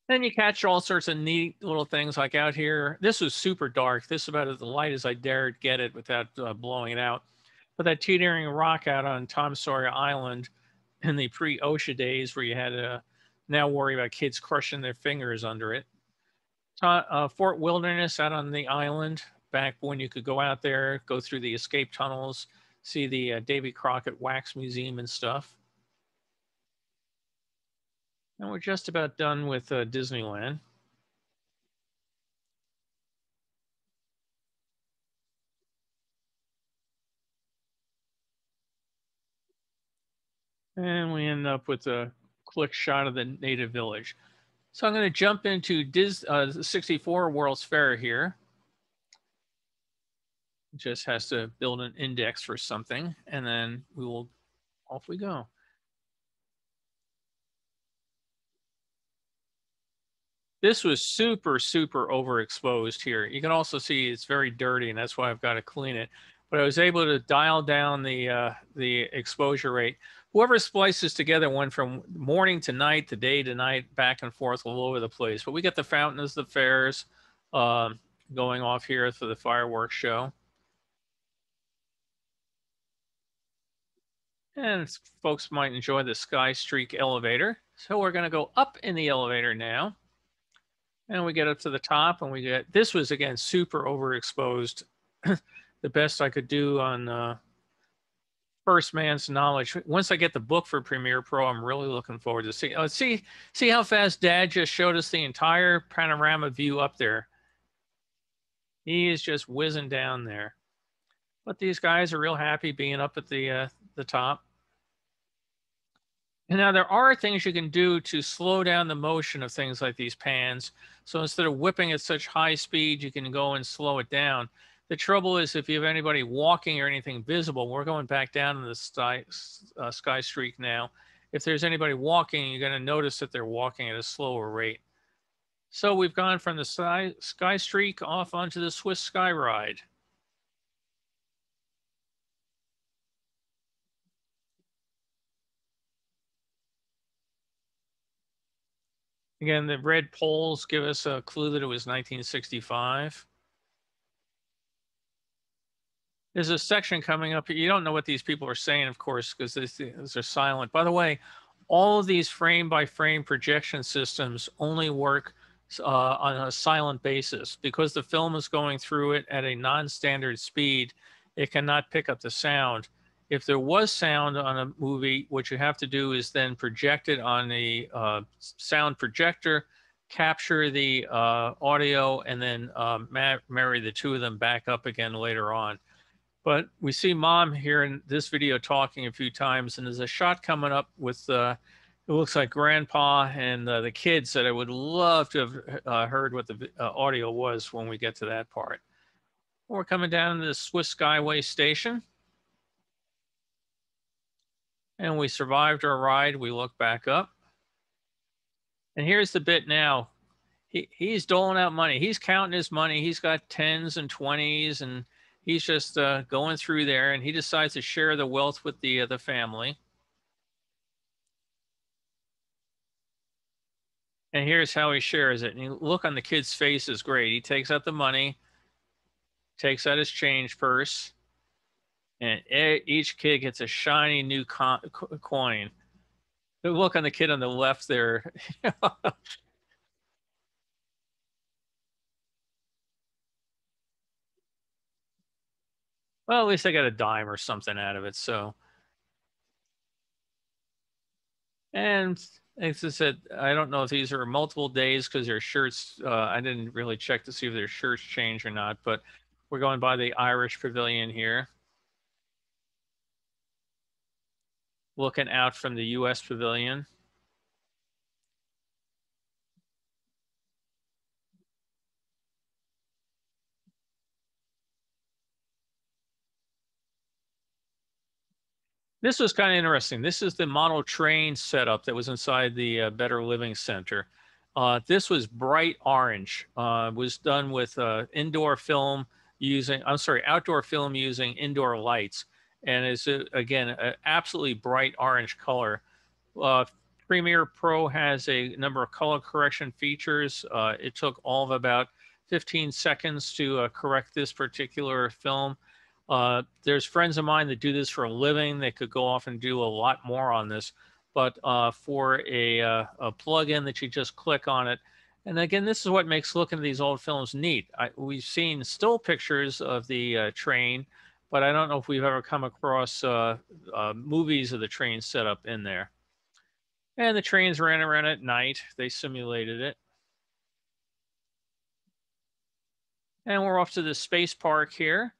Then you catch all sorts of neat little things like out here. This was super dark. This is about as light as I dared get it without blowing it out. But that teetering rock out on Tom Sawyer Island in the pre-OSHA days where you had to now worry about kids crushing their fingers under it. Fort Wilderness out on the island, back when you could go out there, go through the escape tunnels, see the Davy Crockett Wax Museum and stuff. And we're just about done with Disneyland. And we end up with a quick shot of the native village. So I'm going to jump into the 64 World's Fair here. Just has to build an index for something, and then off we go. This was super, super overexposed here. You can also see it's very dirty, and that's why I've got to clean it. But I was able to dial down the exposure rate. Whoever splices together went from morning to night, to day to night, back and forth all over the place. But we got the fountain as the fairs going off here for the fireworks show. And folks might enjoy the Sky Streak elevator. So we're going to go up in the elevator now. And we get up to the top and we get, this was again, super overexposed. The best I could do on first man's knowledge. Once I get the book for Premiere Pro, I'm really looking forward to see how fast Dad just showed us the entire panorama view up there. He is just whizzing down there. But these guys are real happy being up at the top. And now there are things you can do to slow down the motion of things like these pans. So instead of whipping at such high speed, you can go and slow it down. The trouble is if you have anybody walking or anything visible, we're going back down in the Sky Streak now. If there's anybody walking, you're going to notice that they're walking at a slower rate. So we've gone from the Sky Streak off onto the Swiss Sky Ride. Again, the red poles give us a clue that it was 1965. There's a section coming up. You don't know what these people are saying, of course, because these are silent. By the way, all of these frame-by-frame projection systems only work on a silent basis. Because the film is going through it at a non-standard speed, it cannot pick up the sound. If there was sound on a movie, what you have to do is then project it on the sound projector, capture the audio, and then marry the two of them back up again later on. But we see Mom here in this video talking a few times, and there's a shot coming up with it looks like Grandpa and the kids that I would love to have heard what the audio was when we get to that part. We're coming down to the Swiss Skyway station. And we survived our ride. We look back up. And here's the bit now. He's doling out money. He's counting his money. He's got 10s and 20s, and he's just going through there. And he decides to share the wealth with the family. And here's how he shares it. And you look on the kid's face is great. He takes out the money, takes out his change purse, and each kid gets a shiny new coin. Look on the kid on the left there. Well, at least I got a dime or something out of it. So, and as I said, I don't know if these are multiple days because their shirts, I didn't really check to see if their shirts change or not, but we're going by the Irish Pavilion here. Looking out from the US Pavilion. This was kind of interesting. This is the model train setup that was inside the Better Living Center. This was bright orange. Was done with outdoor film using indoor lights. And it's, again, an absolutely bright orange color. Premiere Pro has a number of color correction features. It took all of about 15 seconds to correct this particular film. There's friends of mine that do this for a living. They could go off and do a lot more on this. But for a plug-in that you just click on it, and again, this is what makes looking at these old films neat. We've seen still pictures of the train, but I don't know if we've ever come across movies of the train set up in there. And the trains ran around at night. They simulated it. And we're off to the space park here.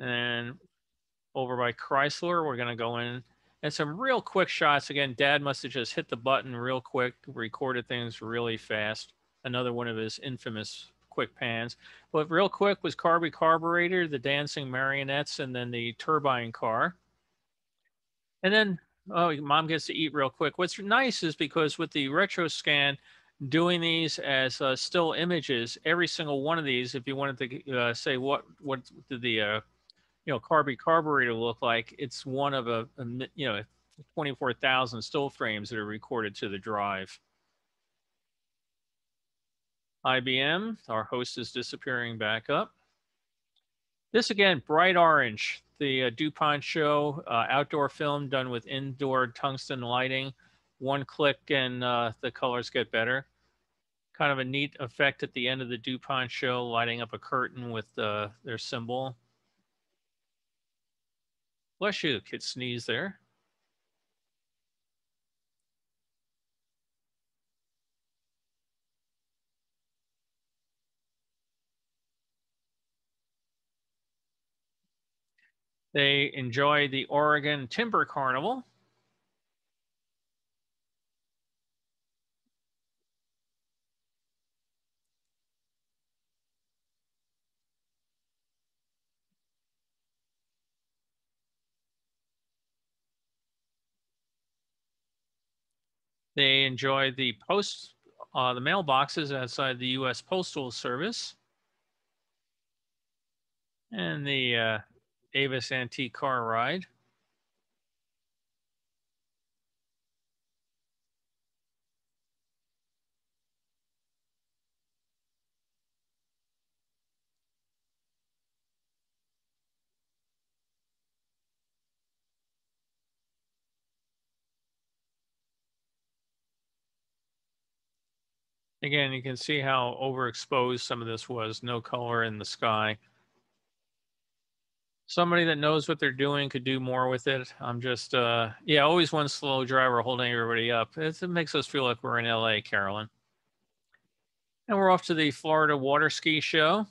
And over by Chrysler, we're going to go in. And some real quick shots. Again, Dad must have just hit the button real quick, recorded things really fast. Another one of his infamous quick pans. But real quick was carburetor, the dancing marionettes, and then the turbine car. And then, oh, Mom gets to eat real quick. What's nice is because with the retro scan, doing these as still images, every single one of these, if you wanted to say what did the carburetor look like, it's one of a 24,000 still frames that are recorded to the drive. IBM, our host is disappearing back up. This again, bright orange. the DuPont show, outdoor film done with indoor tungsten lighting. One click and the colors get better. Kind of a neat effect at the end of the DuPont show, lighting up a curtain with their symbol. Bless you, kid sneeze there. They enjoy the Oregon Timber Carnival. They enjoy the the mailboxes outside the U.S. Postal Service. And the Avis antique car ride. Again, you can see how overexposed some of this was, no color in the sky. Somebody that knows what they're doing could do more with it. I'm just, yeah, always one slow driver holding everybody up. It makes us feel like we're in LA, Carolyn. And we're off to the Florida water ski show.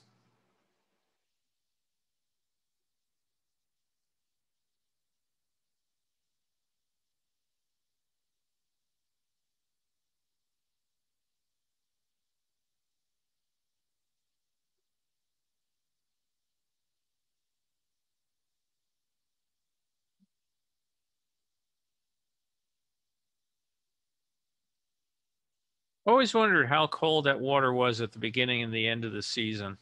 Always wondered how cold that water was at the beginning and the end of the season.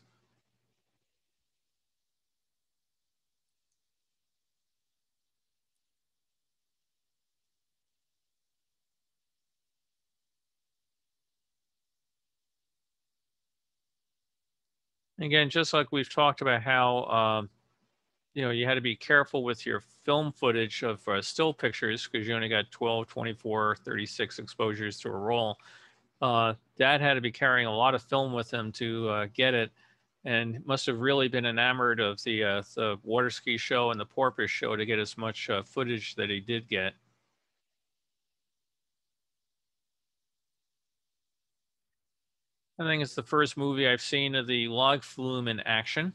Again, just like we've talked about how, you know, you had to be careful with your film footage of still pictures because you only got 12, 24, 36 exposures to a roll. Dad had to be carrying a lot of film with him to get it, and must have really been enamored of the water ski show and the porpoise show to get as much footage that he did get. I think it's the first movie I've seen of the log flume in action.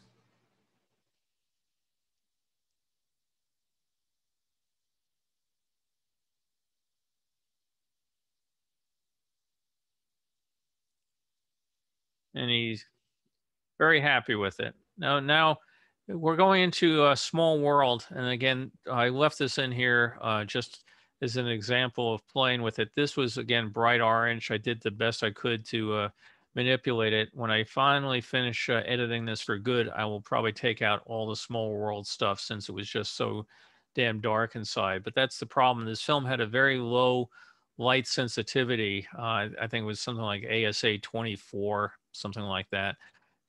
And he's very happy with it. Now we're going into a small world. And again, I left this in here just as an example of playing with it. This was, again, bright orange. I did the best I could to manipulate it. When I finally finish editing this for good, I will probably take out all the small world stuff since it was just so damn dark inside. But that's the problem. This film had a very low light sensitivity. I think it was something like ASA 24, something like that.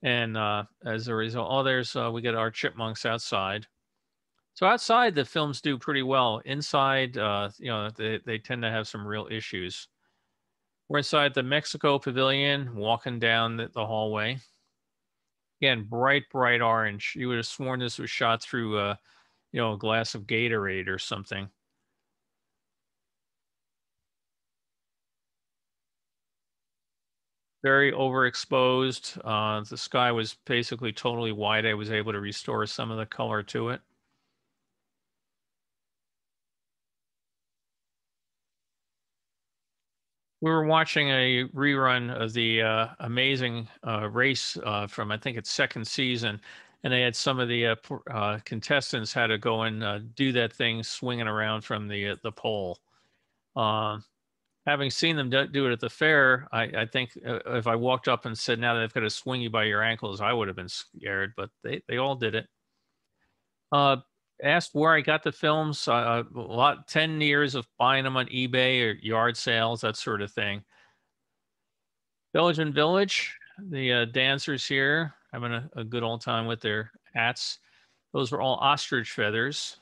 And as a result, oh, there's we get our chipmunks outside. So outside, the films do pretty well. Inside, you know, they tend to have some real issues. We're inside the Mexico Pavilion, walking down the hallway. Again, bright, bright orange. You would have sworn this was shot through, you know, a glass of Gatorade or something. Very overexposed. The sky was basically totally white. I was able to restore some of the color to it. We were watching a rerun of the amazing race from, I think it's second season, and they had some of the contestants had to go and do that thing swinging around from the pole. Having seen them do it at the fair, I think if I walked up and said, now they've got to swing you by your ankles, I would have been scared, but they all did it. Asked where I got the films, 10 years of buying them on eBay or yard sales, that sort of thing. Belgian Village, the dancers here having a good old time with their hats. Those were all ostrich feathers.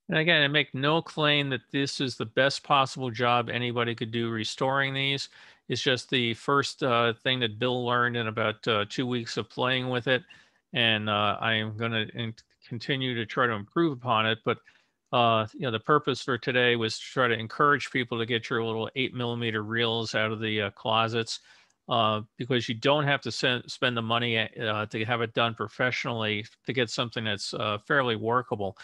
And again, I make no claim that this is the best possible job anybody could do restoring these. It's just the first thing that Bill learned in about 2 weeks of playing with it. And I am going to continue to try to improve upon it. But the purpose for today was to try to encourage people to get your little 8mm reels out of the closets, because you don't have to spend the money to have it done professionally to get something that's fairly workable.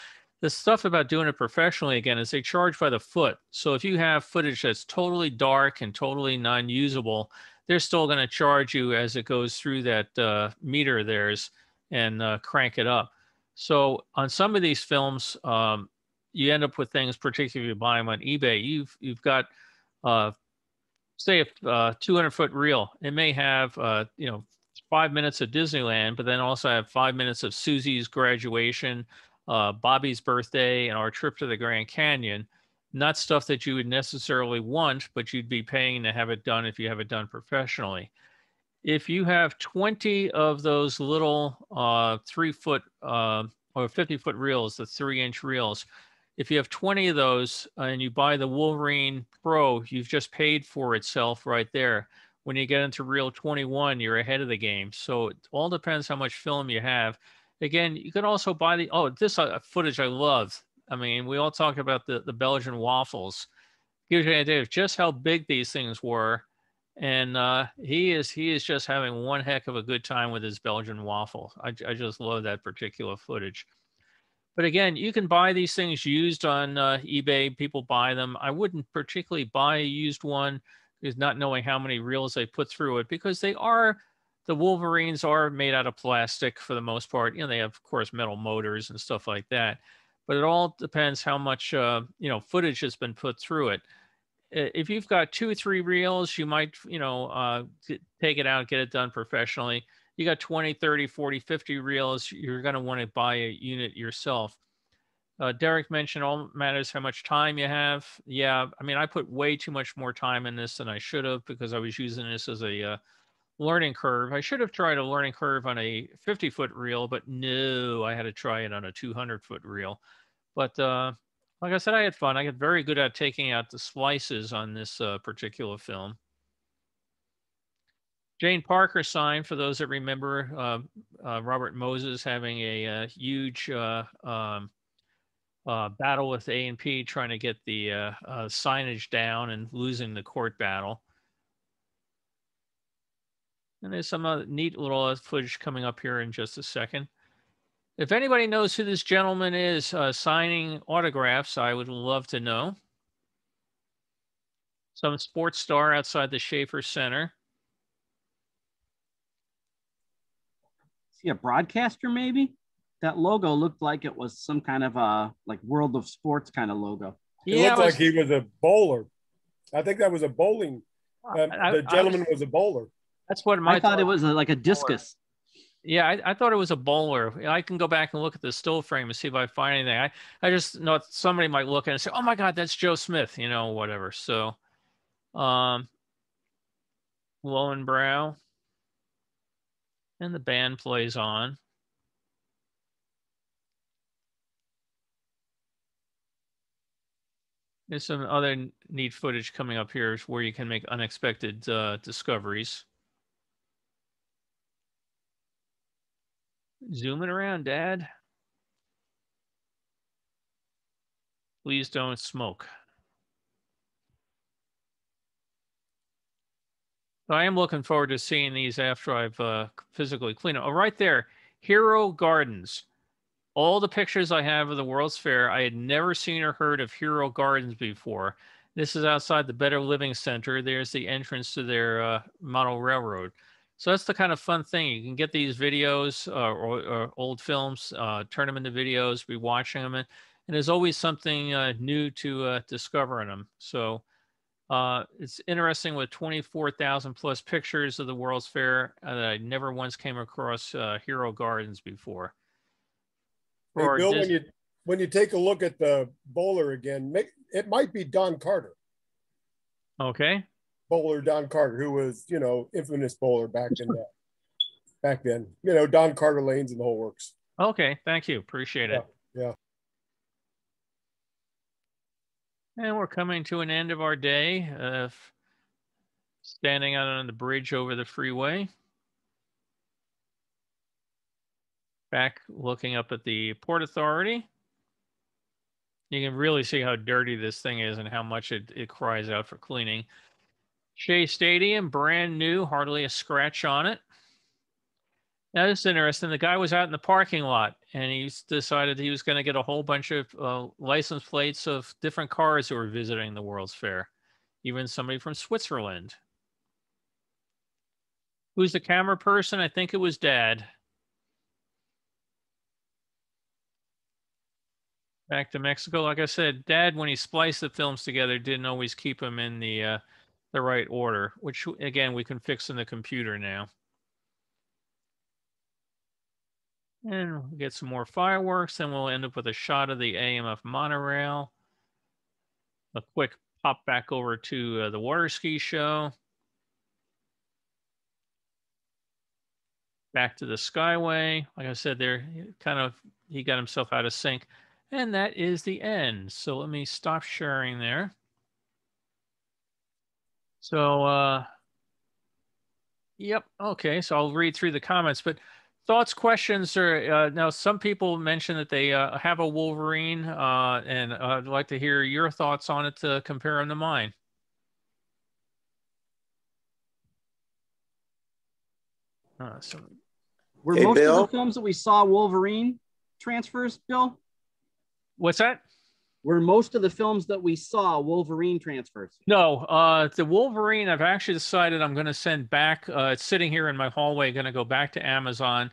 The stuff about doing it professionally, again, is they charge by the foot. So if you have footage that's totally dark and totally non-usable, they're still going to charge you as it goes through that meter of theirs and crank it up. So on some of these films, you end up with things, particularly if you buy them on eBay, you've got, say, a 200-foot reel. It may have, 5 minutes of Disneyland, but then also have 5 minutes of Susie's graduation, Bobby's birthday, and our trip to the Grand Canyon. Not stuff that you would necessarily want, but you'd be paying to have it done if you have it done professionally. If you have 20 of those little 3-foot or 50-foot reels, the 3-inch reels, if you have 20 of those and you buy the Wolverine Pro, you've just paid for itself right there. When you get into reel 21, you're ahead of the game. So it all depends how much film you have. Again, you can also buy this footage I love. I mean, we all talk about the Belgian waffles. Gives you an idea of just how big these things were. And he is just having one heck of a good time with his Belgian waffle. I just love that particular footage. But again, you can buy these things used on eBay. People buy them. I wouldn't particularly buy a used one, because not knowing how many reels they put through it, because the Wolverines are made out of plastic for the most part. They have, of course, metal motors and stuff like that. But it all depends how much footage has been put through it. If you've got 2 or 3 reels, you might take it out, get it done professionally. You got 20, 30, 40, 50 reels, you're going to want to buy a unit yourself. Derek mentioned all matters how much time you have. Yeah, I mean, I put way too much more time in this than I should have, because I was using this as a learning curve. I should have tried a learning curve on a 50-foot reel, but no, I had to try it on a 200-foot reel. But like I said, I had fun. I got very good at taking out the splices on this particular film. Jane Parker sign, for those that remember, Robert Moses having a huge battle with A&P trying to get the signage down and losing the court battle. And there's some neat little footage coming up here in just a second. If anybody knows who this gentleman is signing autographs, I would love to know. Some sports star outside the Schaefer Center. Is he a broadcaster, maybe? That logo looked like it was some kind of like World of Sports kind of logo. It looked like he was a bowler. I think that was a bowling. The gentleman was a bowler. That's what I thought it was like a discus. Yeah, I thought it was a bowler. I can go back and look at the still frame and see if I find anything. I just know somebody might look at it and say, oh my God, that's Joe Smith, whatever. So, Lowenbrow. And the band plays on. There's some other neat footage coming up here where you can make unexpected discoveries. Zooming around, Dad. Please don't smoke. So I am looking forward to seeing these after I've physically cleaned them. Oh, right there, Hero Gardens. All the pictures I have of the World's Fair, I had never seen or heard of Hero Gardens before. This is outside the Better Living Center. There's the entrance to their model railroad. So that's the kind of fun thing. You can get these videos or old films, turn them into videos, be watching them. And there's always something new to discover in them. So it's interesting with 24,000 plus pictures of the World's Fair that I never once came across Hero Gardens before. Hey, Bill, when you take a look at the bowler again, it might be Don Carter. Okay. Bowler Don Carter, who was, you know, infamous bowler back then. You know, Don Carter lanes and the whole works. Okay, thank you. Appreciate it. Yeah. And we're coming to an end of our day of standing out on the bridge over the freeway. Back looking up at the Port Authority. You can really see how dirty this thing is and how much it cries out for cleaning. Shea Stadium, brand new, hardly a scratch on it. Now, this is interesting. The guy was out in the parking lot, and he decided he was going to get a whole bunch of license plates of different cars who were visiting the World's Fair. Even somebody from Switzerland. Who's the camera person? I think it was Dad. Back to Mexico. Like I said, Dad, when he spliced the films together, didn't always keep them in the right order, which, again, we can fix in the computer now. And we'll get some more fireworks, then we'll end up with a shot of the AMF monorail. A quick pop back over to the water ski show. Back to the Skyway. Like I said, there, he got himself out of sync. And that is the end. So let me stop sharing there. So, yep. Okay. So I'll read through the comments, but thoughts, questions, or now some people mentioned that they have a Wolverine, and I'd like to hear your thoughts on it to compare them to mine. Were most of the films that we saw Wolverine transfers, Bill? What's that? Were most of the films that we saw Wolverine transfers? No, the Wolverine, I've actually decided I'm going to send back. It's sitting here in my hallway, going to go back to Amazon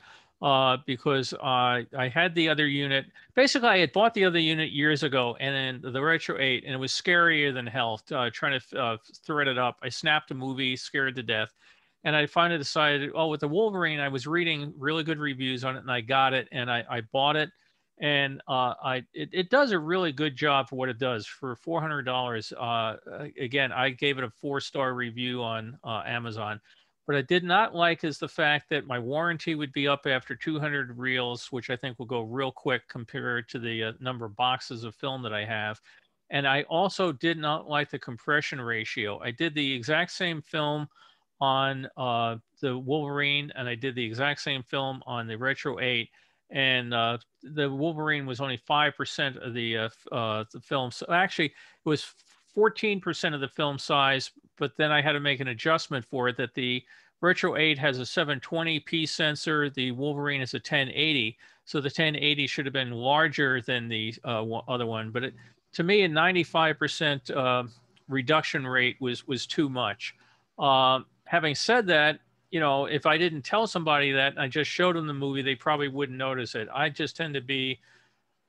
because I had the other unit. Basically, I had bought the other unit years ago, and then the Retro 8, and it was scarier than hell trying to thread it up. I snapped a movie, scared to death. And I finally decided, oh, with the Wolverine, I was reading really good reviews on it, and I got it, and I bought it. And it does a really good job for what it does for $400. Again, I gave it a 4-star review on Amazon. What I did not like is the fact that my warranty would be up after 200 reels, which I think will go real quick compared to the number of boxes of film that I have. And I also did not like the compression ratio. I did the exact same film on the Wolverine, and I did the exact same film on the Retro 8. And the Wolverine was only 5% of the film. So actually, it was 14% of the film size, but then I had to make an adjustment for it that the Retro 8 has a 720p sensor. The Wolverine is a 1080. So the 1080 should have been larger than the other one. But to me, a 95% reduction rate was too much. Having said that, you know, if I didn't tell somebody that and I just showed them the movie, they probably wouldn't notice it. I just tend to be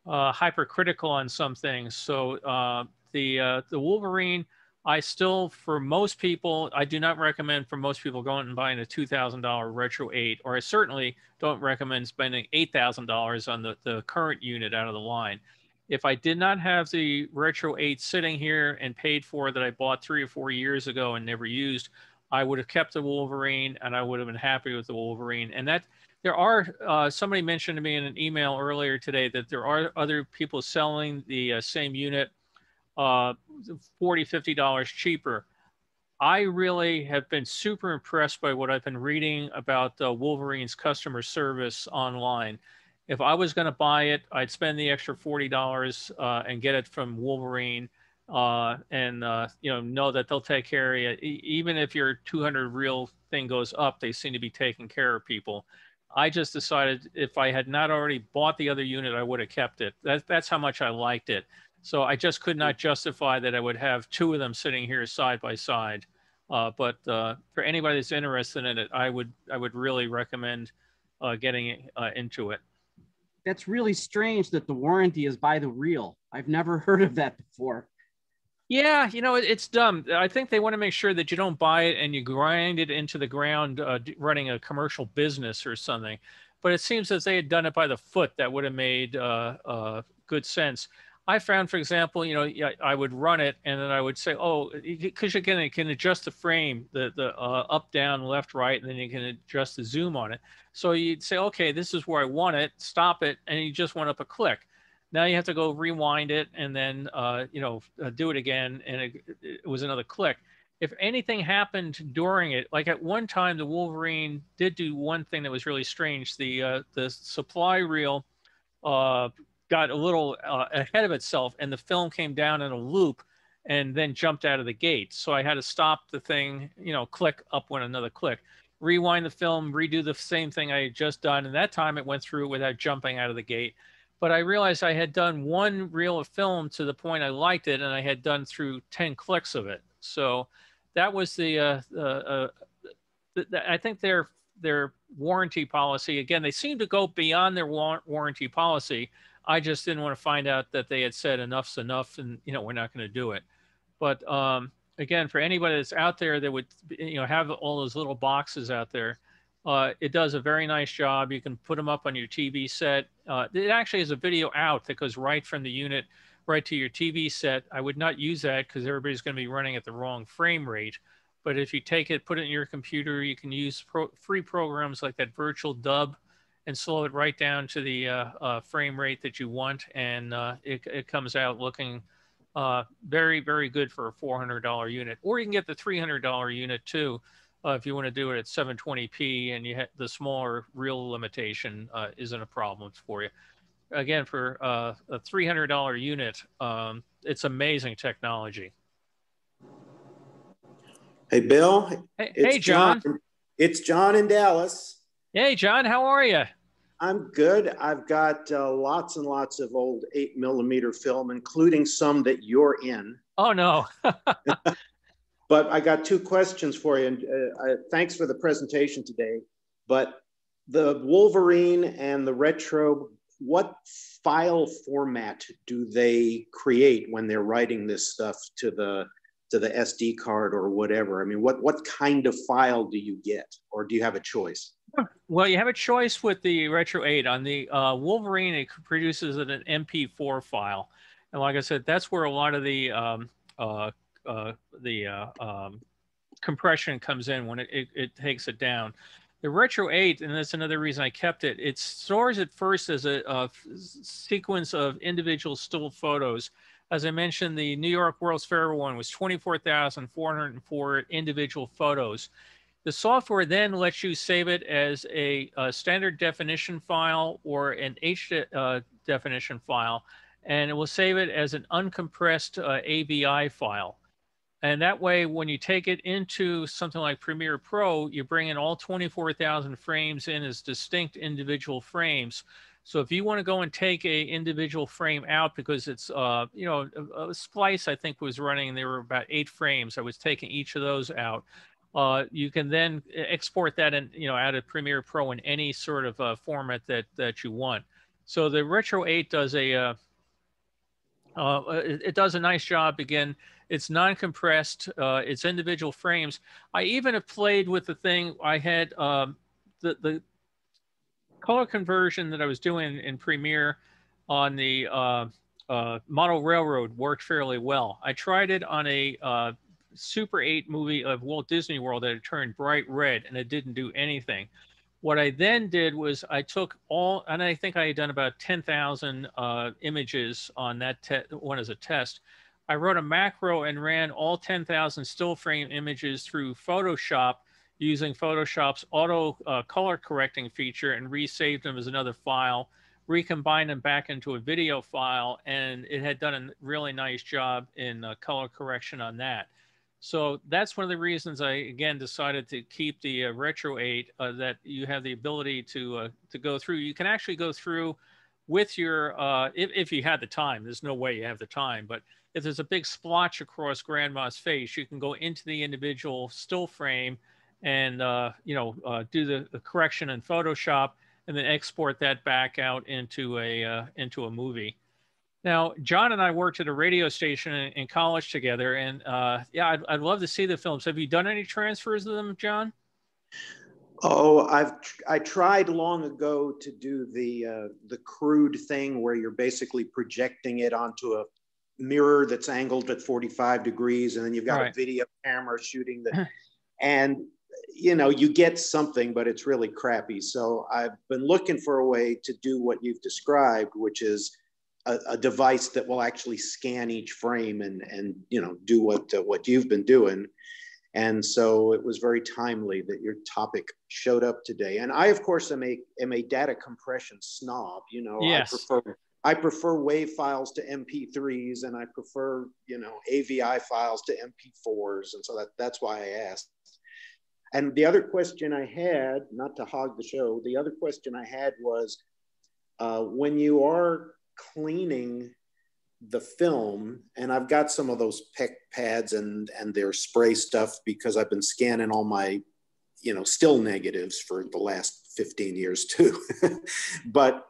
hypercritical on some things. So the Wolverine, I still, for most people, I do not recommend for most people going and buying a $2,000 Retro 8, or I certainly don't recommend spending $8,000 on the current unit out of the line. If I did not have the Retro 8 sitting here and paid for that I bought 3 or 4 years ago and never used, I would have kept the Wolverine, and I would have been happy with the Wolverine. And that there are, somebody mentioned to me in an email earlier today that there are other people selling the same unit $40, $50 cheaper. I really have been super impressed by what I've been reading about Wolverine's customer service online. If I was going to buy it, I'd spend the extra $40 and get it from Wolverine. And you know that they'll take care of you. Even if your 200 reel thing goes up, they seem to be taking care of people. I just decided if I had not already bought the other unit, I would have kept it. That's how much I liked it. So I just could not justify that I would have 2 of them sitting here side by side. But for anybody that's interested in it, I would really recommend getting into it. That's really strange that the warranty is by the reel. I've never heard of that before. Yeah, you know, it's dumb. I think they want to make sure that you don't buy it and you grind it into the ground running a commercial business or something. but it seems that they had done it by the foot. That would have made good sense. I found, for example, I would run it and then I would say, oh, because again, it can adjust the frame, the up, down, left, right, and then you can adjust the zoom on it. So you'd say, okay, this is where I want it, stop it, and you just went up a click. Now you have to go rewind it and then, do it again, and it was another click. If anything happened during it, like at one time, the Wolverine did do one thing that was really strange. The supply reel got a little ahead of itself, and the film came down in a loop and then jumped out of the gate. So I had to stop the thing, click, up went another click, rewind the film, redo the same thing I had just done. And that time it went through without jumping out of the gate. But I realized I had done one reel of film to the point I liked it, and I had done through 10 clicks of it. So that was I think their warranty policy, again, they seem to go beyond their warranty policy. I just didn't want to find out that they had said enough's enough and, we're not going to do it. But again, for anybody that's out there that would, have all those little boxes out there, it does a very nice job. You can put them up on your TV set. It actually has a video out that goes right from the unit right to your TV set. I would not use that because everybody's going to be running at the wrong frame rate. But if you take it, put it in your computer, you can use free programs like that virtual dub and slow it right down to the frame rate that you want. And it comes out looking very, very good for a $400 unit. Or you can get the $300 unit too, if you want to do it at 720p and the smaller reel limitation isn't a problem for you. Again, for a $300 unit, it's amazing technology. Hey, Bill. Hey, John. It's John in Dallas. Hey, John, how are you? I'm good. I've got lots and lots of old 8mm film, including some that you're in. Oh, no. But I got two questions for you. And thanks for the presentation today. But the Wolverine and the Retro, what file format do they create when they're writing this stuff to the SD card or whatever? I mean, what kind of file do you get, or do you have a choice? Well, you have a choice with the Retro 8. On the Wolverine, it produces an MP4 file, and like I said, that's where a lot of the compression comes in when it takes it down. The Retro 8, and that's another reason I kept it, it stores it first as a sequence of individual still photos. As I mentioned, the New York World's Fair one was 24,404 individual photos. The software then lets you save it as a standard definition file or an H definition file, and it will save it as an uncompressed AVI file. And that way, when you take it into something like Premiere Pro, you bring in all 24,000 frames in as distinct individual frames. So if you want to go and take a individual frame out because it's, a splice I think was running and there were about 8 frames. I was taking each of those out. You can then export that in, out of Premiere Pro in any sort of format that you want. So the Retro 8 does it does a nice job. Again, it's non-compressed. It's individual frames. I even have played with the thing. I had the color conversion that I was doing in Premiere on the Model Railroad worked fairly well. I tried it on a Super 8 movie of Walt Disney World that had turned bright red, and it didn't do anything. What I then did was I took all, and I think I had done about 10,000 images on that one as a test. I wrote a macro and ran all 10,000 still frame images through Photoshop using Photoshop's auto color correcting feature and resaved them as another file, recombined them back into a video file, and it had done a really nice job in color correction on that. So that's one of the reasons I, again, decided to keep the Retro 8, that you have the ability to go through. You can actually go through with your, if you had the time, there's no way you have the time, but if there's a big splotch across Grandma's face, you can go into the individual still frame and, do the correction in Photoshop and then export that back out into a movie. Now, John and I worked at a radio station in college together, and yeah, I'd love to see the films. Have you done any transfers of them, John? Oh, I tried long ago to do the crude thing where you're basically projecting it onto a mirror that's angled at 45 degrees, and then you've got a video camera shooting the, and you know, you get something, but it's really crappy. So I've been looking for a way to do what you've described, which is a device that will actually scan each frame and you know, do what you've been doing. And so it was very timely that your topic showed up today. And I, of course, am a data compression snob. You know, yes. I prefer WAV files to MP3s, and I prefer, you know, AVI files to MP4s. And so that's why I asked. And the other question I had, not to hog the show, the other question I had was when you are cleaning the film, and I've got some of those PEC pads and their spray stuff because I've been scanning all my, you know, still negatives for the last 15 years too. But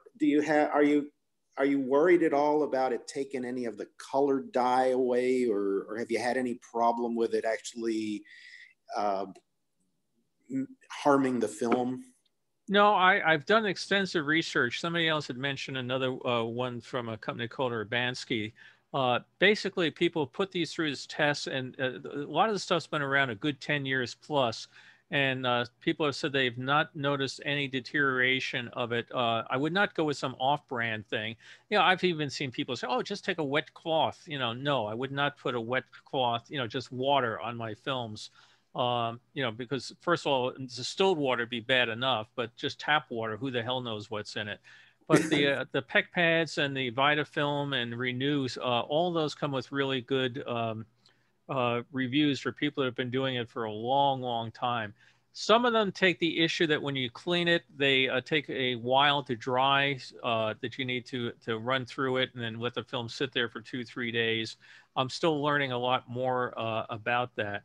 are you worried at all about it taking any of the colored dye away, or have you had any problem with it actually harming the film? No, I've done extensive research. Somebody else had mentioned another one from a company called Urbanski. Basically, people put these through this test, and a lot of the stuff's been around a good 10 years plus. And people have said they've not noticed any deterioration of it. I would not go with some off-brand thing. You know, I've even seen people say, oh, just take a wet cloth. You know, no, I would not put a wet cloth, you know, just water on my films. You know, because first of all, distilled water would be bad enough, but just tap water, who the hell knows what's in it? But the PEC pads and the Vitafilm and Renews, all those come with really good reviews for people that have been doing it for a long, long time. Some of them take the issue that when you clean it, they take a while to dry, that you need to run through it and then let the film sit there for 2-3 days. I'm still learning a lot more about that.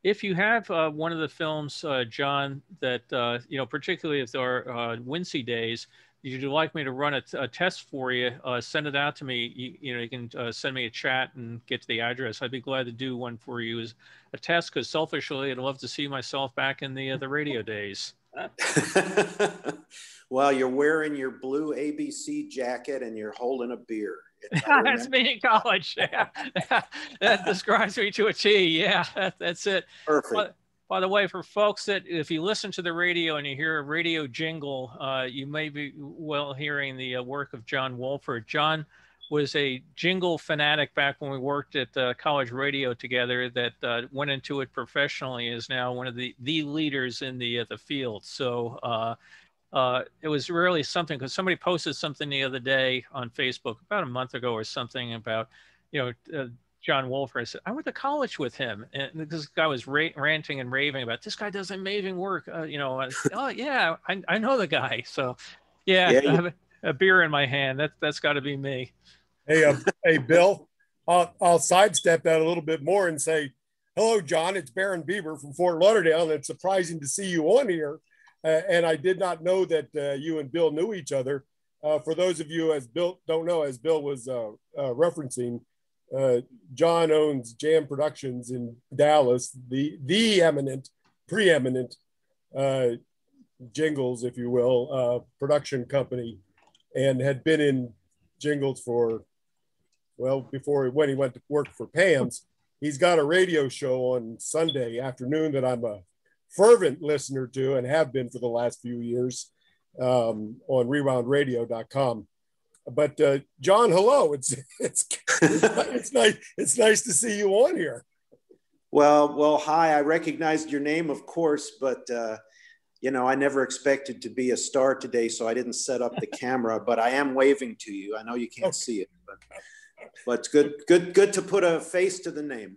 If you have one of the films, John, that, you know, particularly if there are wincy days, you'd like me to run a test for you, send it out to me. You know, you can send me a chat and get to the address. I'd be glad to do one for you as a test, because selfishly, I'd love to see myself back in the radio days. Well, you're wearing your blue ABC jacket and you're holding a beer. That's me in college. Yeah. That describes me to a T. Yeah, that's it. Perfect. By the way, for folks that if you listen to the radio and you hear a radio jingle, you may be well hearing the work of John Wolford. John was a jingle fanatic back when we worked at college radio together, that went into it professionally, is now one of the leaders in the field. So it was really something, because somebody posted something the other day on Facebook about a month ago or something about, you know, John Wolford. I said, I went to college with him, and this guy was ranting and raving about, this guy does amazing work. You know, oh yeah, I know the guy. So yeah, I have a beer in my hand. That's got to be me. Hey, hey, Bill, I'll sidestep that a little bit more and say, hello, John. It's Baron Bieber from Fort Lauderdale, and it's surprising to see you on here. And I did not know that you and Bill knew each other. For those of you as Bill don't know, as Bill was referencing, John owns Jam Productions in Dallas, the preeminent jingles, if you will, production company, and had been in jingles for, well, when he went to work for Pam's. He's got a radio show on Sunday afternoon that I'm a fervent listener to, and have been for the last few years, on rewoundradio.com. But John, hello. It's nice to see you on here. Well, hi. I recognized your name, of course, but you know, I never expected to be a star today, so I didn't set up the camera. But I am waving to you. I know you can't see it, but it's good to put a face to the name.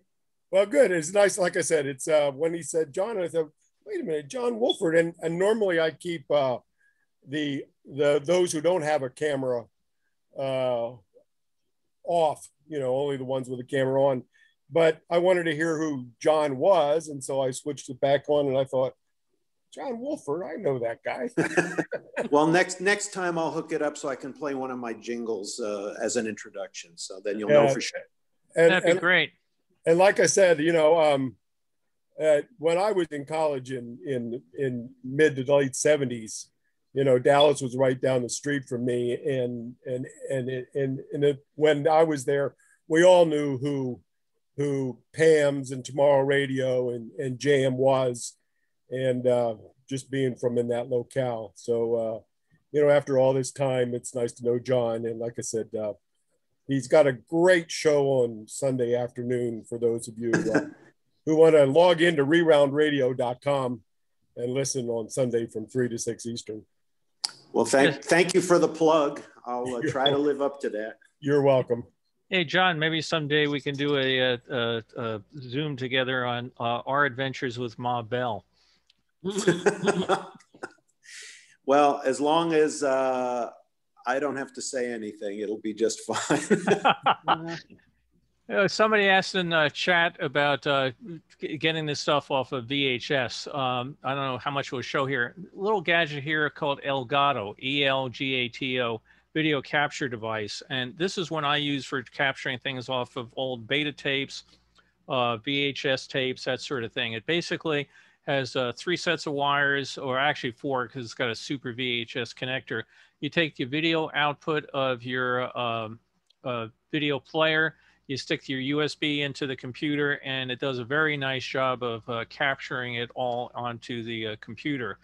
Well, good. It's nice. Like I said, it's when he said John, I thought, wait a minute, John Wolford. And normally I keep those who don't have a camera off, you know, only the ones with the camera on. But I wanted to hear who John was, and so I switched it back on, and I thought, John Wolford, I know that guy. Well, next time I'll hook it up so I can play one of my jingles as an introduction. So then you'll know for sure. That'd be great. And like I said, you know, when I was in college in mid to late 70s, you know, Dallas was right down the street from me, when I was there, we all knew who Pam's and Tomorrow Radio and JM was, and just being from in that locale. So, you know, after all this time, it's nice to know John. And like I said, he's got a great show on Sunday afternoon for those of you who want to log into reroundradio.com and listen on Sunday from 3 to 6 Eastern. Well, thank you for the plug. I'll try to live up to that. You're welcome. Hey, John, maybe someday we can do a Zoom together on our adventures with Ma Bell. Well, as long as I don't have to say anything, it'll be just fine. Somebody asked in chat about getting this stuff off of VHS. I don't know how much we'll show here. A little gadget here called Elgato, E-L-G-A-T-O, video capture device. And this is one I use for capturing things off of old beta tapes, VHS tapes, that sort of thing. It basically has 3 sets of wires, or actually 4, because it's got a super VHS connector. You take the video output of your video player, you stick your USB into the computer, and it does a very nice job of capturing it all onto the computer.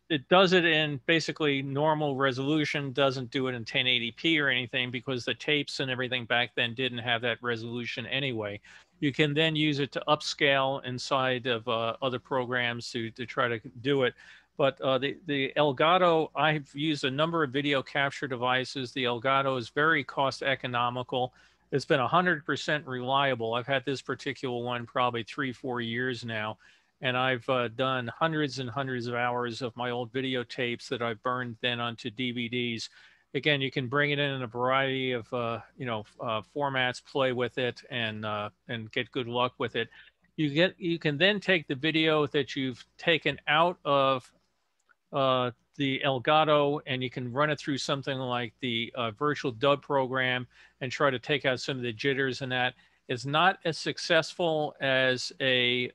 It does it in basically normal resolution, doesn't do it in 1080p or anything, because the tapes and everything back then didn't have that resolution anyway. You can then use it to upscale inside of other programs to try to do it. But the Elgato, I've used a number of video capture devices. The Elgato is very cost economical. It's been 100% reliable. I've had this particular one probably 3-4 years now. And I've done hundreds and hundreds of hours of my old videotapes that I've burned then onto DVDs. Again, you can bring it in a variety of formats, play with it, and get good luck with it. You can then take the video that you've taken out of the Elgato, and you can run it through something like the virtual dub program and try to take out some of the jitters and that. It's not as successful as a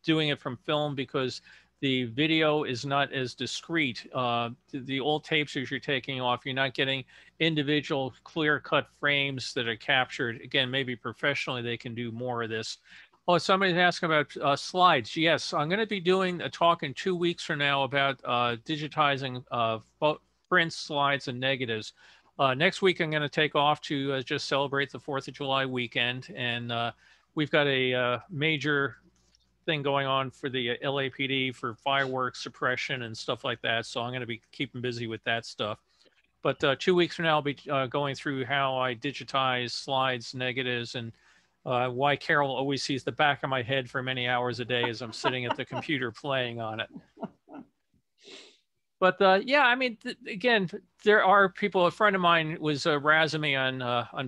doing it from film, because the video is not as discrete. The old tapes as you're taking off, you're not getting individual clear-cut frames that are captured. Again, maybe professionally they can do more of this. Oh, somebody's asking about slides. Yes, I'm going to be doing a talk in 2 weeks from now about digitizing prints, slides, and negatives. Next week, I'm going to take off to just celebrate the 4th of July weekend. And we've got a major thing going on for the LAPD for fireworks suppression and stuff like that. So I'm going to be keeping busy with that stuff. But 2 weeks from now, I'll be going through how I digitize slides, negatives, and why Carol always sees the back of my head for many hours a day as I'm sitting at the computer playing on it. But yeah, I mean, again, there are people. A friend of mine was razzing me on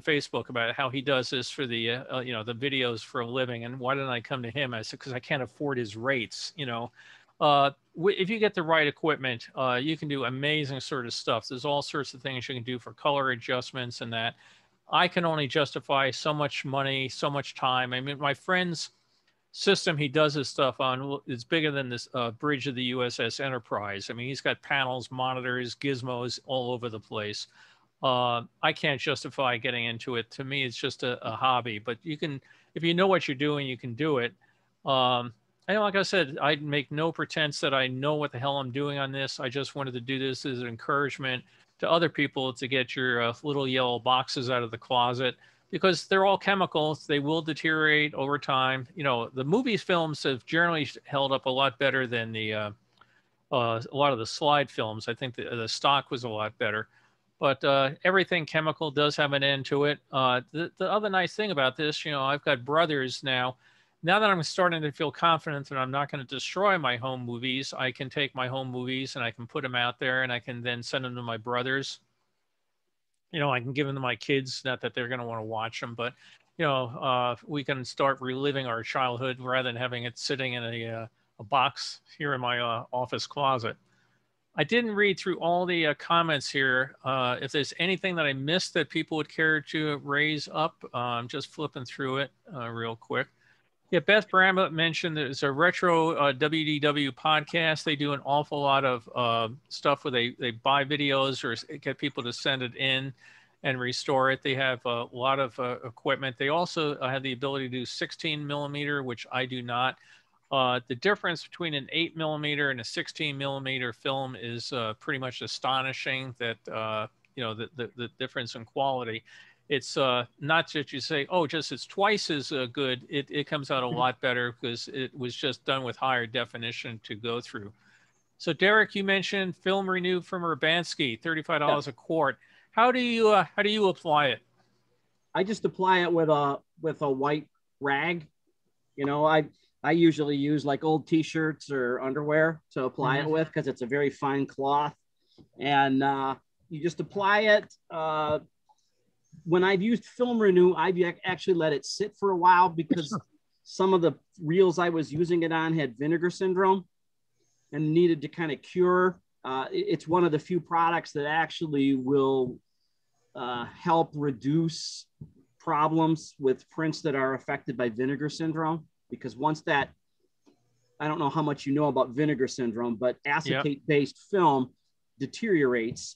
Facebook about how he does this for the the videos for a living, and why didn't I come to him? I said, because I can't afford his rates. If you get the right equipment, you can do amazing sort of stuff. There's all sorts of things you can do for color adjustments and that. I can only justify so much money, so much time. I mean, my friend's system he does his stuff on is bigger than this bridge of the USS Enterprise. I mean, he's got panels, monitors, gizmos all over the place. I can't justify getting into it. To me, it's just a hobby. But you can, if you know what you're doing, you can do it. And like I said, I make no pretense that I know what the hell I'm doing on this. I just wanted to do this as an encouragement to other people to get your little yellow boxes out of the closet, because they're all chemicals. They will deteriorate over time. The movies films have generally held up a lot better than the a lot of the slide films. I think the stock was a lot better. But everything chemical does have an end to it. The other nice thing about this, I've got brothers now. Now that I'm starting to feel confident that I'm not going to destroy my home movies, I can take my home movies and I can put them out there, and I can then send them to my brothers. I can give them to my kids, not that they're going to want to watch them, but, we can start reliving our childhood rather than having it sitting in a box here in my office closet. I didn't read through all the comments here. If there's anything that I missed that people would care to raise up, I'm just flipping through it real quick. Yeah, Beth Bramlett mentioned there's a retro WDW podcast. They do an awful lot of stuff where they buy videos or get people to send it in and restore it. They have a lot of equipment. They also have the ability to do 16 millimeter, which I do not. The difference between an 8 millimeter and a 16 millimeter film is pretty much astonishing. That you know, the difference in quality. It's not that you say, oh, just it's twice as good. It comes out a lot better because it was just done with higher definition to go through. So Derek, you mentioned Film Renew from Urbanski, $35 a quart. How do you apply it? I just apply it with a white rag. You know, I usually use like old t-shirts or underwear to apply it with, because it's a very fine cloth, and you just apply it. When I've used Film Renew, I've actually let it sit for a while because some of the reels I was using it on had vinegar syndrome and needed to kind of cure. It's one of the few products that actually will help reduce problems with prints that are affected by vinegar syndrome. Because once that, I don't know how much you know about vinegar syndrome, but acetate-based film deteriorates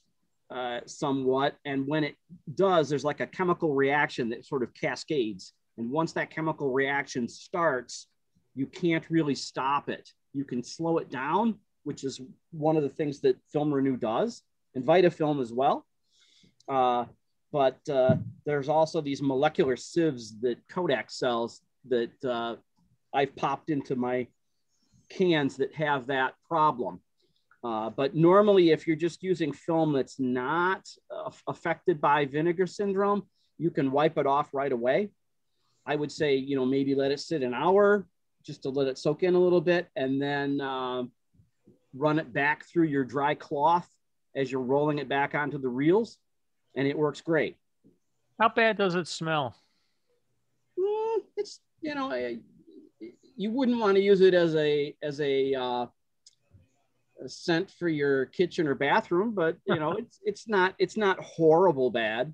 somewhat. And when it does, there's like a chemical reaction that sort of cascades. And once that chemical reaction starts, you can't really stop it. You can slow it down, which is one of the things that Film Renew does, and Vitafilm as well. But there's also these molecular sieves that Kodak sells that I've popped into my cans that have that problem. But normally, if you're just using film that's not affected by vinegar syndrome, you can wipe it off right away. I would say, you know, maybe let it sit an hour just to let it soak in a little bit, and then run it back through your dry cloth as you're rolling it back onto the reels, and it works great. How bad does it smell? It's, you know, you wouldn't want to use it as a scent for your kitchen or bathroom, but you know, it's not horrible bad.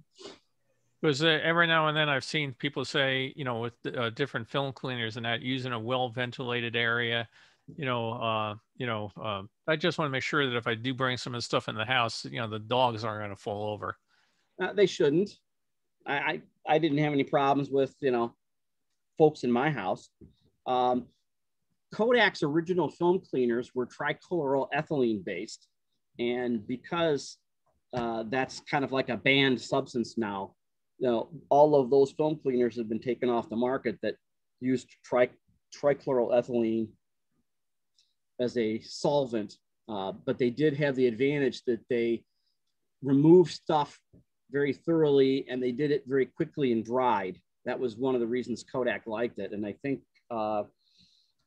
Because every now and then I've seen people say, you know, with different film cleaners and that, using a well ventilated area, I just want to make sure that if I do bring some of the stuff in the house, you know, the dogs aren't going to fall over. They shouldn't. I didn't have any problems with, you know, folks in my house. Kodak's original film cleaners were trichloroethylene based. And because that's kind of like a banned substance now, you know, all of those film cleaners have been taken off the market that used trichloroethylene as a solvent. But they did have the advantage that they removed stuff very thoroughly, and they did it very quickly and dried. That was one of the reasons Kodak liked it. And I think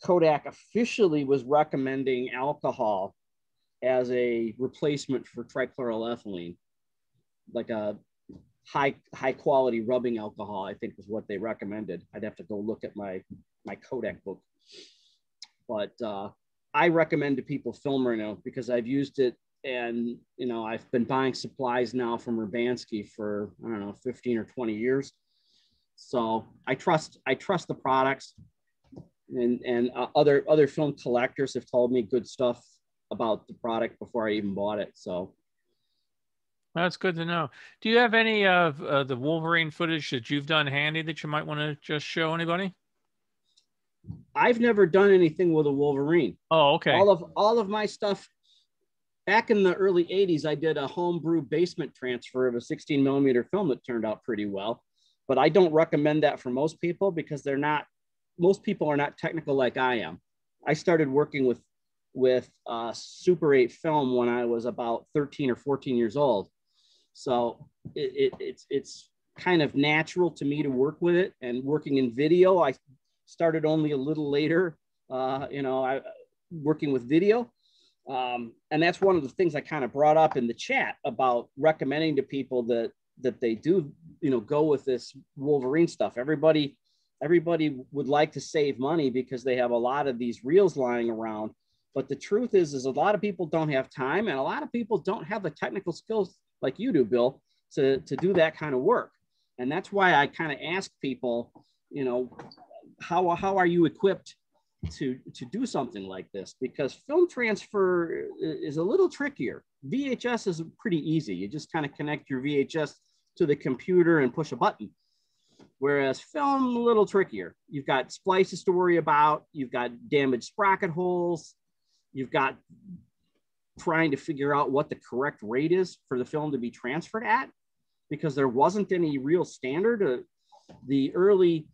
Kodak officially was recommending alcohol as a replacement for trichloroethylene, like a high quality rubbing alcohol, I think was what they recommended. I'd have to go look at my Kodak book. But I recommend to people Film Renew because I've used it, and you know, I've been buying supplies now from Urbanski for, I don't know, 15 or 20 years. So I trust the products, and other film collectors have told me good stuff about the product before I even bought it. So that's good to know. Do you have any of the Wolverine footage that you've done handy that you might want to just show anybody? I've never done anything with a Wolverine. Oh, okay. All of my stuff, back in the early 80s, I did a homebrew basement transfer of a 16 millimeter film that turned out pretty well. But I don't recommend that for most people because most people are not technical like I am. I started working with Super 8 film when I was about 13 or 14 years old. So it's kind of natural to me to work with it. And working in video, I started only a little later, working with video. And that's one of the things I kind of brought up in the chat about recommending to people that they do, you know, go with this Wolverine stuff. Everybody would like to save money because they have a lot of these reels lying around. But the truth is a lot of people don't have time, and a lot of people don't have the technical skills like you do, Bill, to do that kind of work. And that's why I kind of ask people, you know, how are you equipped to do something like this? Because film transfer is a little trickier. VHS is pretty easy. You just kind of connect your VHS to the computer and push a button. Whereas film, a little trickier. You've got splices to worry about. You've got damaged sprocket holes. You've got trying to figure out what the correct rate is for the film to be transferred at, because there wasn't any real standard. The early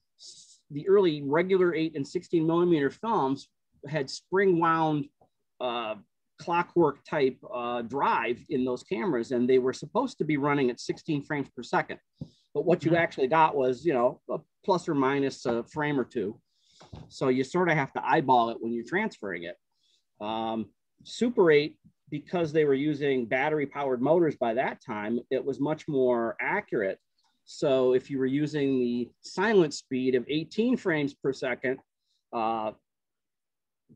regular 8 and 16 millimeter films had spring wound clockwork type drive in those cameras, and they were supposed to be running at 16 frames per second. But what you actually got was, you know, a plus or minus a frame or two. So you sort of have to eyeball it when you're transferring it. Super 8, because they were using battery powered motors by that time, it was much more accurate. So if you were using the silent speed of 18 frames per second, and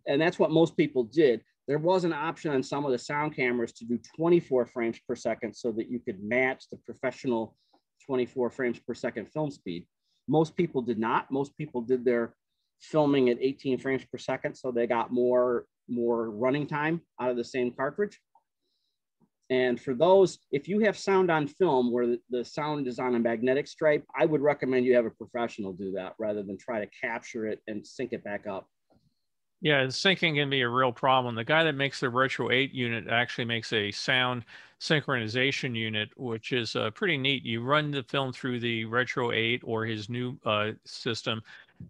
that's what most people did, there was an option on some of the sound cameras to do 24 frames per second so that you could match the professional 24 frames per second film speed. Most people did not. Most people did their filming at 18 frames per second, so they got more running time out of the same cartridge. And for those, if you have sound on film where the sound is on a magnetic stripe, I would recommend you have a professional do that rather than try to capture it and sync it back up. Yeah, syncing can be a real problem. The guy that makes the Retro 8 unit actually makes a sound synchronization unit, which is pretty neat. You run the film through the Retro 8 or his new system.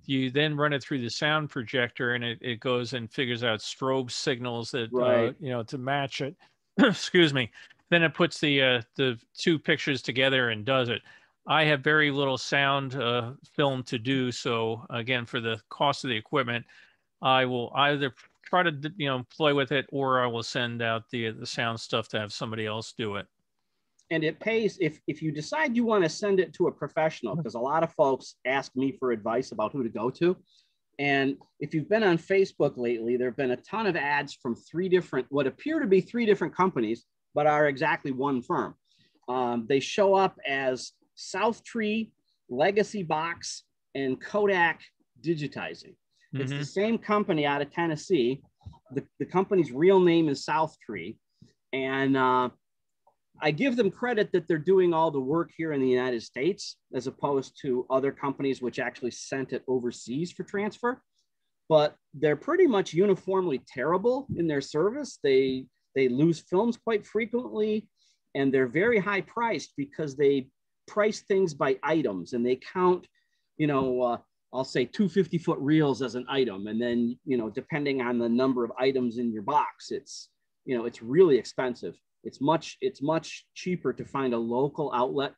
You then run it through the sound projector, and it goes and figures out strobe signals that, Right. you know, to match it. Excuse me. Then it puts the two pictures together and does it. I have very little sound film to do. So again, for the cost of the equipment, I will either try to, you know, play with it, or I will send out the sound stuff to have somebody else do it. And it pays if you decide you want to send it to a professional, because a lot of folks ask me for advice about who to go to. And if you've been on Facebook lately, there have been a ton of ads from what appear to be three different companies, but are exactly one firm. They show up as Southtree, Legacy Box, and Kodak Digitizing. It's the same company out of Tennessee. The company's real name is Southtree. And I give them credit that they're doing all the work here in the United States, as opposed to other companies which actually sent it overseas for transfer. But they're pretty much uniformly terrible in their service. They lose films quite frequently, and they're very high priced because they price things by items, and they count, you know, I'll say 250-foot reels as an item. And then, you know, depending on the number of items in your box, it's, you know, it's really expensive. It's much cheaper to find a local outlet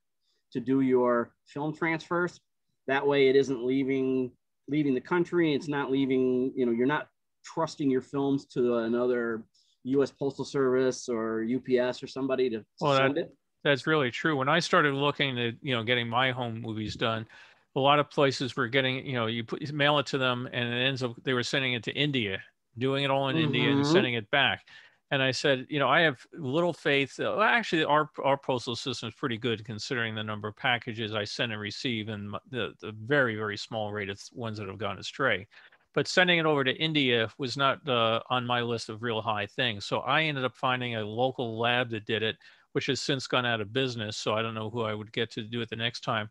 to do your film transfers. That way it isn't leaving the country. It's not leaving, you know, you're not trusting your films to another US Postal Service or UPS or somebody to send it. That's really true. When I started looking at, you know, getting my home movies done, a lot of places were getting, you know, you mail it to them, and it ends up, they were sending it to India, doing it all in India and sending it back. And I said, you know, I have little faith. Well, actually, our postal system is pretty good considering the number of packages I send and receive, and the very, very small rate of ones that have gone astray. But sending it over to India was not on my list of real high things. So I ended up finding a local lab that did it, which has since gone out of business. So I don't know who I would get to do it the next time.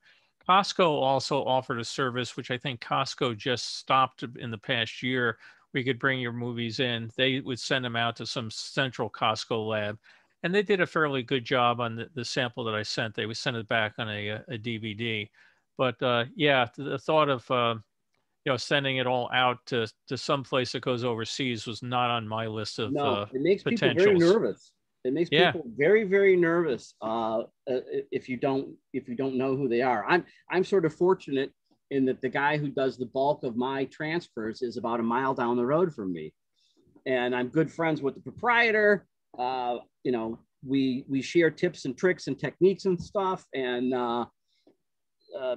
Costco also offered a service, which I think Costco just stopped in the past year. We could bring your movies in. They would send them out to some central Costco lab. And they did a fairly good job on the sample that I sent. They would send it back on a DVD. But yeah, the thought of, you know, sending it all out to some place that goes overseas was not on my list of it makes people very nervous. It makes people very, very nervous if you don't know who they are. I'm sort of fortunate in that the guy who does the bulk of my transfers is about a mile down the road from me, and I'm good friends with the proprietor. You know, we share tips and tricks and techniques and stuff, and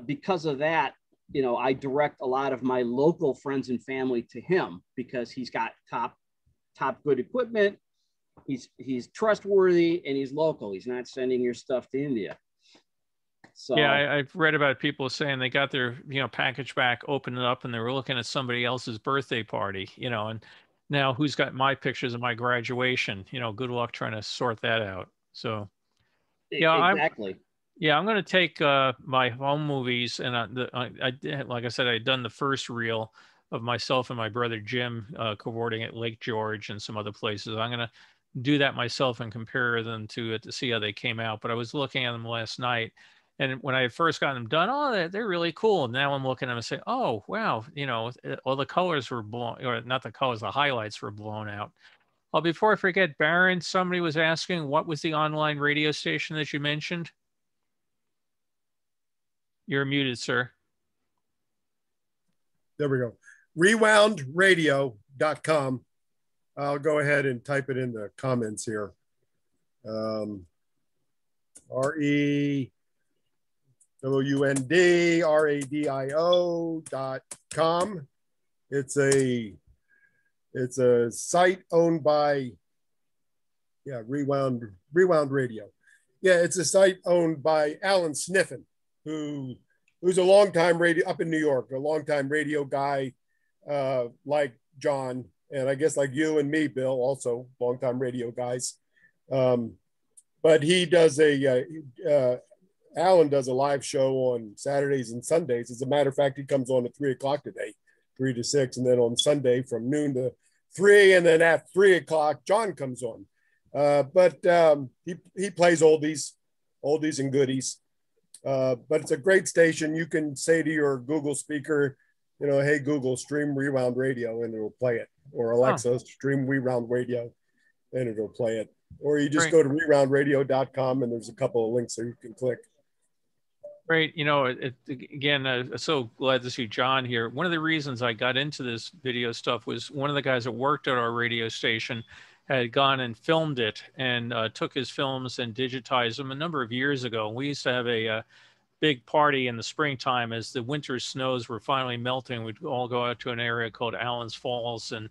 because of that, you know, I direct a lot of my local friends and family to him because he's got top good equipment. He's trustworthy, and he's local. He's not sending your stuff to India. So yeah, I've read about people saying they got their, package back, opened it up, and they were looking at somebody else's birthday party, and now who's got my pictures of my graduation? Good luck trying to sort that out. So yeah, exactly. I'm going to take my home movies, and I did, like I said, I'd done the first reel of myself and my brother Jim cavorting at Lake George and some other places. I'm going to do that myself and compare them to it to see how they came out. But I was looking at them last night, and when I first got them done, oh, they're really cool. And now I'm looking at them and say, oh, wow, all the colors were blown, or not the colors, the highlights were blown out. Well, before I forget, Baron, somebody was asking, what was the online radio station that you mentioned? You're muted, sir. There we go. Rewoundradio.com. I'll go ahead and type it in the comments here. REWNDRADIO.com. It's a site owned by, Rewound Radio. Yeah, it's a site owned by Alan Sniffen, who's a longtime radio up in New York, a longtime radio guy, like John, and I guess like you and me, Bill, also longtime radio guys. But he does Alan does a live show on Saturdays and Sundays. As a matter of fact, he comes on at 3 o'clock today, 3 to 6, and then on Sunday from noon to 3, and then at 3 o'clock, John comes on. But he plays oldies and goodies. But it's a great station. You can say to your Google speaker, hey, Google, stream Rewound Radio, and it'll play it. Or Alexa, stream Rewound Radio, and it'll play it. Or you just go to rewoundradio.com, and there's a couple of links there you can click. Great. Again, I'm so glad to see John here. One of the reasons I got into this video stuff was one of the guys that worked at our radio station had gone and filmed it and took his films and digitized them a number of years ago. We used to have a big party in the springtime as the winter snows were finally melting. We'd all go out to an area called Allen's Falls and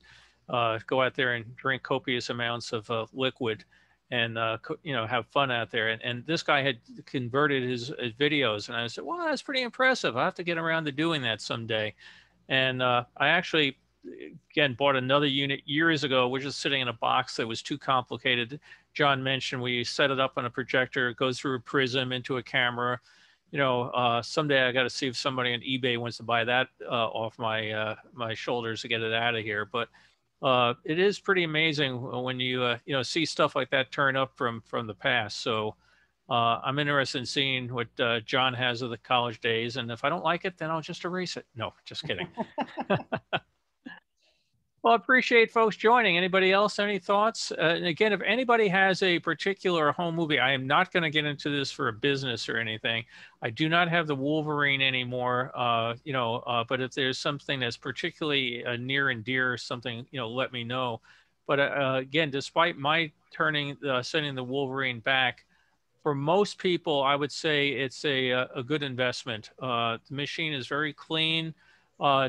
go out there and drink copious amounts of liquid and have fun out there. And this guy had converted his videos, and I said, well, that's pretty impressive. I'll have to get around to doing that someday. And I actually, again, bought another unit years ago, which is sitting in a box that was too complicated. John mentioned we set it up on a projector, it goes through a prism into a camera. Someday I got to see if somebody on eBay wants to buy that off my my shoulders to get it out of here. But it is pretty amazing when you see stuff like that turn up from the past. So I'm interested in seeing what John has of the college days, and if I don't like it, then I'll just erase it. No, just kidding. Well, I appreciate folks joining. Anybody else, any thoughts? And again, if anybody has a particular home movie, I am not going to get into this for a business or anything. I do not have the Wolverine anymore, but if there's something that's particularly near and dear, something, let me know. But again, despite my sending the Wolverine back, for most people, I would say it's a good investment. The machine is very clean.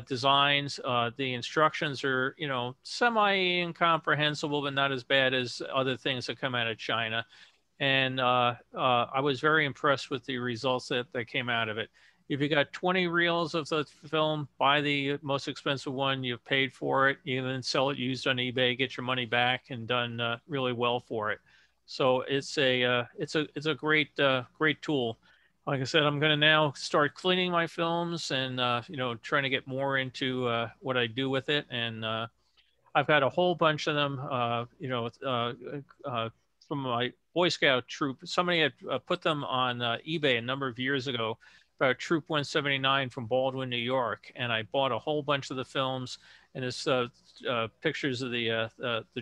Designs, the instructions are, semi-incomprehensible, but not as bad as other things that come out of China. And I was very impressed with the results that came out of it. If you got 20 reels of the film, buy the most expensive one. You've paid for it. You can then sell it used on eBay, get your money back, and done really well for it. So it's a great tool. Like I said, I'm going to now start cleaning my films and, trying to get more into what I do with it. And I've got a whole bunch of them, from my Boy Scout troop. Somebody had put them on eBay a number of years ago, about Troop 179 from Baldwin, New York. And I bought a whole bunch of the films, and it's pictures of the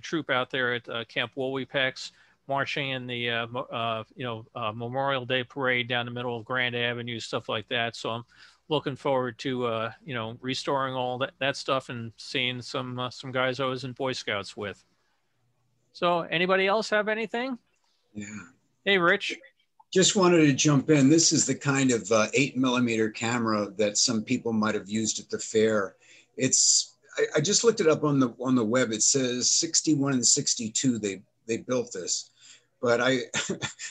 troop out there at Camp Woolwepex, marching in the Memorial Day parade down the middle of Grand Avenue, stuff like that. So I'm looking forward to restoring all that stuff and seeing some guys I was in Boy Scouts with. So anybody else have anything? Yeah. Hey, Rich. Just wanted to jump in. This is the kind of 8mm camera that some people might have used at the fair. I just looked it up on the web. It says 61 and 62 they built this. but I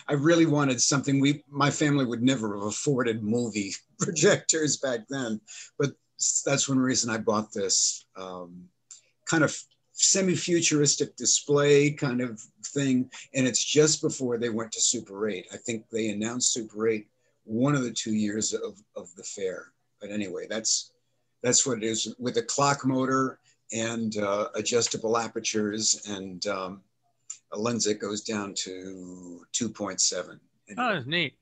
I really wanted something. My family would never have afforded movie projectors back then, but that's one reason I bought this kind of semi-futuristic display kind of thing. And it's just before they went to Super 8. I think they announced Super 8 one of the 2 years of the fair. But anyway, that's what it is, with a clock motor and adjustable apertures and a lens that goes down to 2.7. Anyway. Oh, that's neat.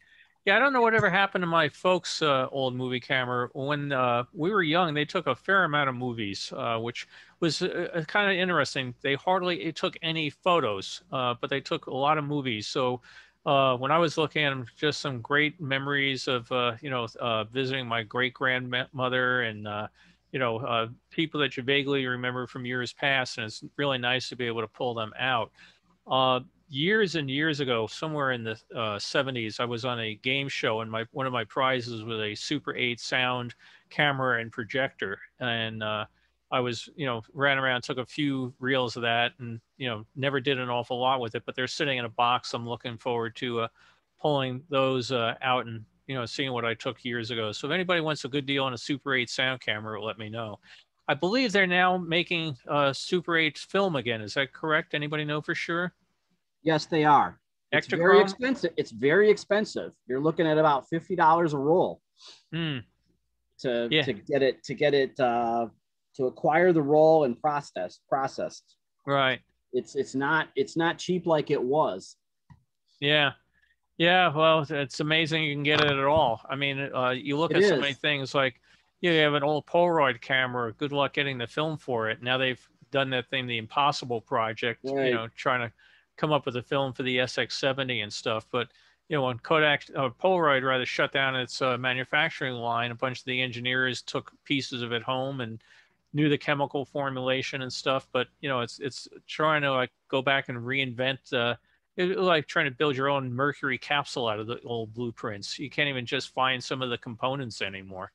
Yeah, I don't know whatever happened to my folks' old movie camera. When we were young, they took a fair amount of movies, which was kind of interesting. They hardly took any photos, but they took a lot of movies. So when I was looking at them, just some great memories of, visiting my great-grandmother and, people that you vaguely remember from years past. And it's really nice to be able to pull them out. Years and years ago, somewhere in the 70s, I was on a game show, and one of my prizes was a Super 8 sound camera and projector. And I was, ran around, took a few reels of that, and never did an awful lot with it. But they're sitting in a box. I'm looking forward to pulling those out and seeing what I took years ago. So if anybody wants a good deal on a Super 8 sound camera, let me know. I believe they're now making Super 8 film again. Is that correct? Anybody know for sure? Yes, they are. It's very expensive. It's very expensive. You're looking at about $50 a roll to get it to acquire the roll and processed. Right. It's not cheap like it was. Yeah. Yeah. Well, it's amazing you can get it at all. I mean, you look at so many things like you have an old Polaroid camera. Good luck getting the film for it. Now they've done that thing, the Impossible Project. Right. Trying to come up with a film for the SX70 and stuff. But when Kodak, Polaroid rather shut down its manufacturing line, a bunch of the engineers took pieces of it home and knew the chemical formulation and stuff. But it's trying to like go back and reinvent. It's like trying to build your own mercury capsule out of the old blueprints. You can't even just find some of the components anymore.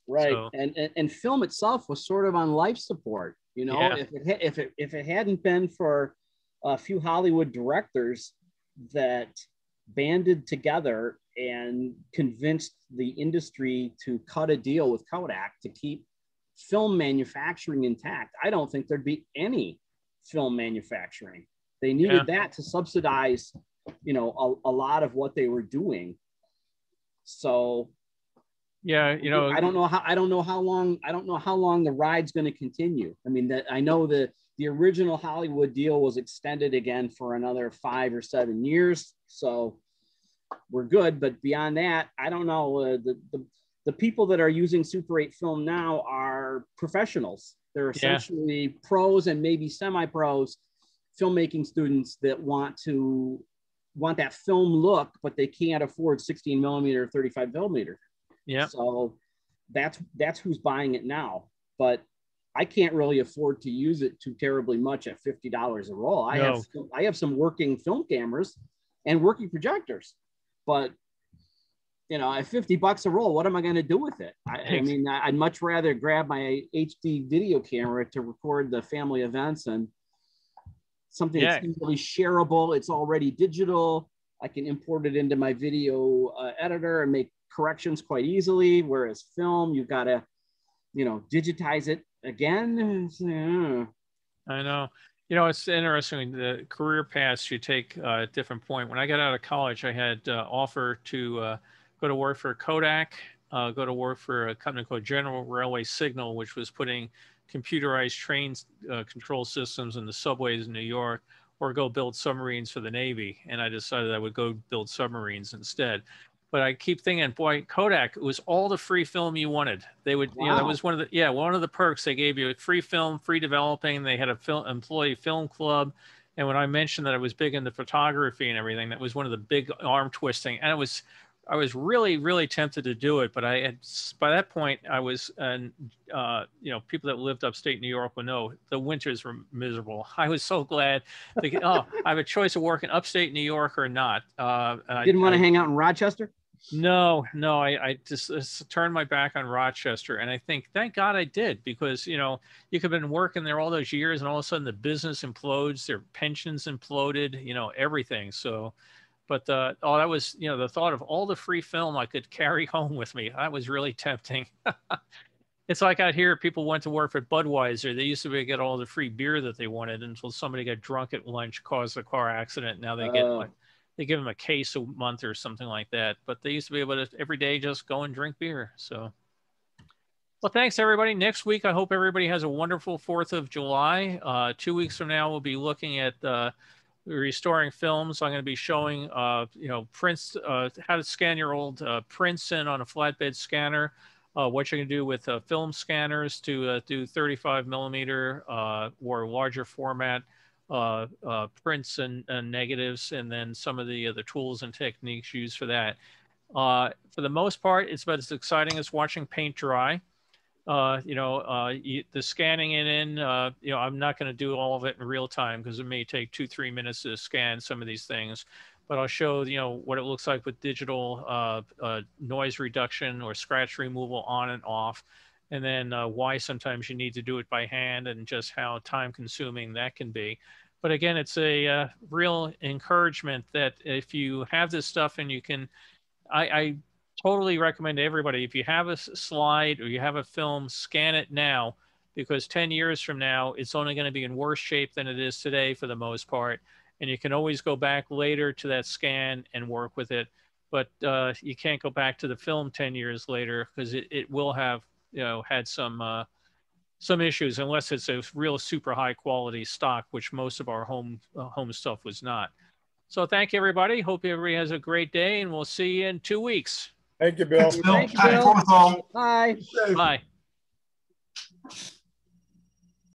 Right. So, and film itself was sort of on life support. If it hadn't been for a few Hollywood directors that banded together and convinced the industry to cut a deal with Kodak to keep film manufacturing intact, I don't think there'd be any film manufacturing. They needed that to subsidize, a lot of what they were doing. So yeah, I don't know how long the ride's going to continue. I mean, I know the original Hollywood deal was extended again for another 5 or 7 years. So we're good. But beyond that, I don't know. The people that are using Super 8 film now are professionals. They're essentially pros and maybe semi-pros, filmmaking students that want that film look, but they can't afford 16 millimeter, 35 millimeter. Yeah. So that's who's buying it now. But I can't really afford to use it too terribly much at $50 a roll. I have some working film cameras and working projectors, but at $50 a roll, what am I going to do with it? I mean, I'd much rather grab my HD video camera to record the family events and something that's easily shareable. It's already digital. I can import it into my video editor and make corrections quite easily. Whereas film, you've got to, digitize it again. I know. It's interesting. The career paths you take at different point. When I got out of college, I had offer to go to work for Kodak, go to work for a company called General Railway Signal, which was putting computerized train control systems in the subways in New York, or go build submarines for the Navy. And I decided I would go build submarines instead. But I keep thinking, boy, Kodak, it was all the free film you wanted. They would, that was one of the perks. They gave you free film, free developing. They had a employee film club. And when I mentioned that I was big into photography and everything, that was one of the big arm twisting. And I was really, really tempted to do it. But by that point, I was, people that lived upstate New York would know the winters were miserable. I was so glad to I have a choice of working upstate New York or not. And didn't want to hang out in Rochester? No, I just turned my back on Rochester, and I think, thank God I did, because, you know, you could have been working there all those years and all of a sudden the business implodes, their pensions imploded, you know, everything. So, but oh, that was, you know, the thought of all the free film I could carry home with me. That was really tempting. It's like out here, people went to work for Budweiser. They used to be able to get all the free beer that they wanted until somebody got drunk at lunch, caused a car accident. Now they get like, they give them a case a month or something like that. But they used to be able to every day just go and drink beer. So, well, thanks everybody. Next week, I hope everybody has a wonderful 4th of July. 2 weeks from now, we'll be looking at restoring films. I'm going to be showing, you know, prints, how to scan your old prints in on a flatbed scanner. What you can do with film scanners to do 35 millimeter or larger format prints and negatives, and then some of the tools and techniques used for that. For the most part, it's about as exciting as watching paint dry. You know, the scanning in, you know, I'm not going to do all of it in real time because it may take 2-3 minutes to scan some of these things. But I'll show, you know, what it looks like with digital noise reduction or scratch removal on and off. And then why sometimes you need to do it by hand and just how time consuming that can be. But again, it's a real encouragement that if you have this stuff and you can, I totally recommend to everybody, if you have a slide or you have a film, scan it now, because 10 years from now, it's only going to be in worse shape than it is today for the most part. And you can always go back later to that scan and work with it. But you can't go back to the film 10 years later because it will have, you know, had some issues, unless it's a real super high quality stock, which most of our home stuff was not. So thank you, everybody. Hope everybody has a great day, and we'll see you in 2 weeks. Thank you, Bill. Thank you, Bill. Bye. Bye.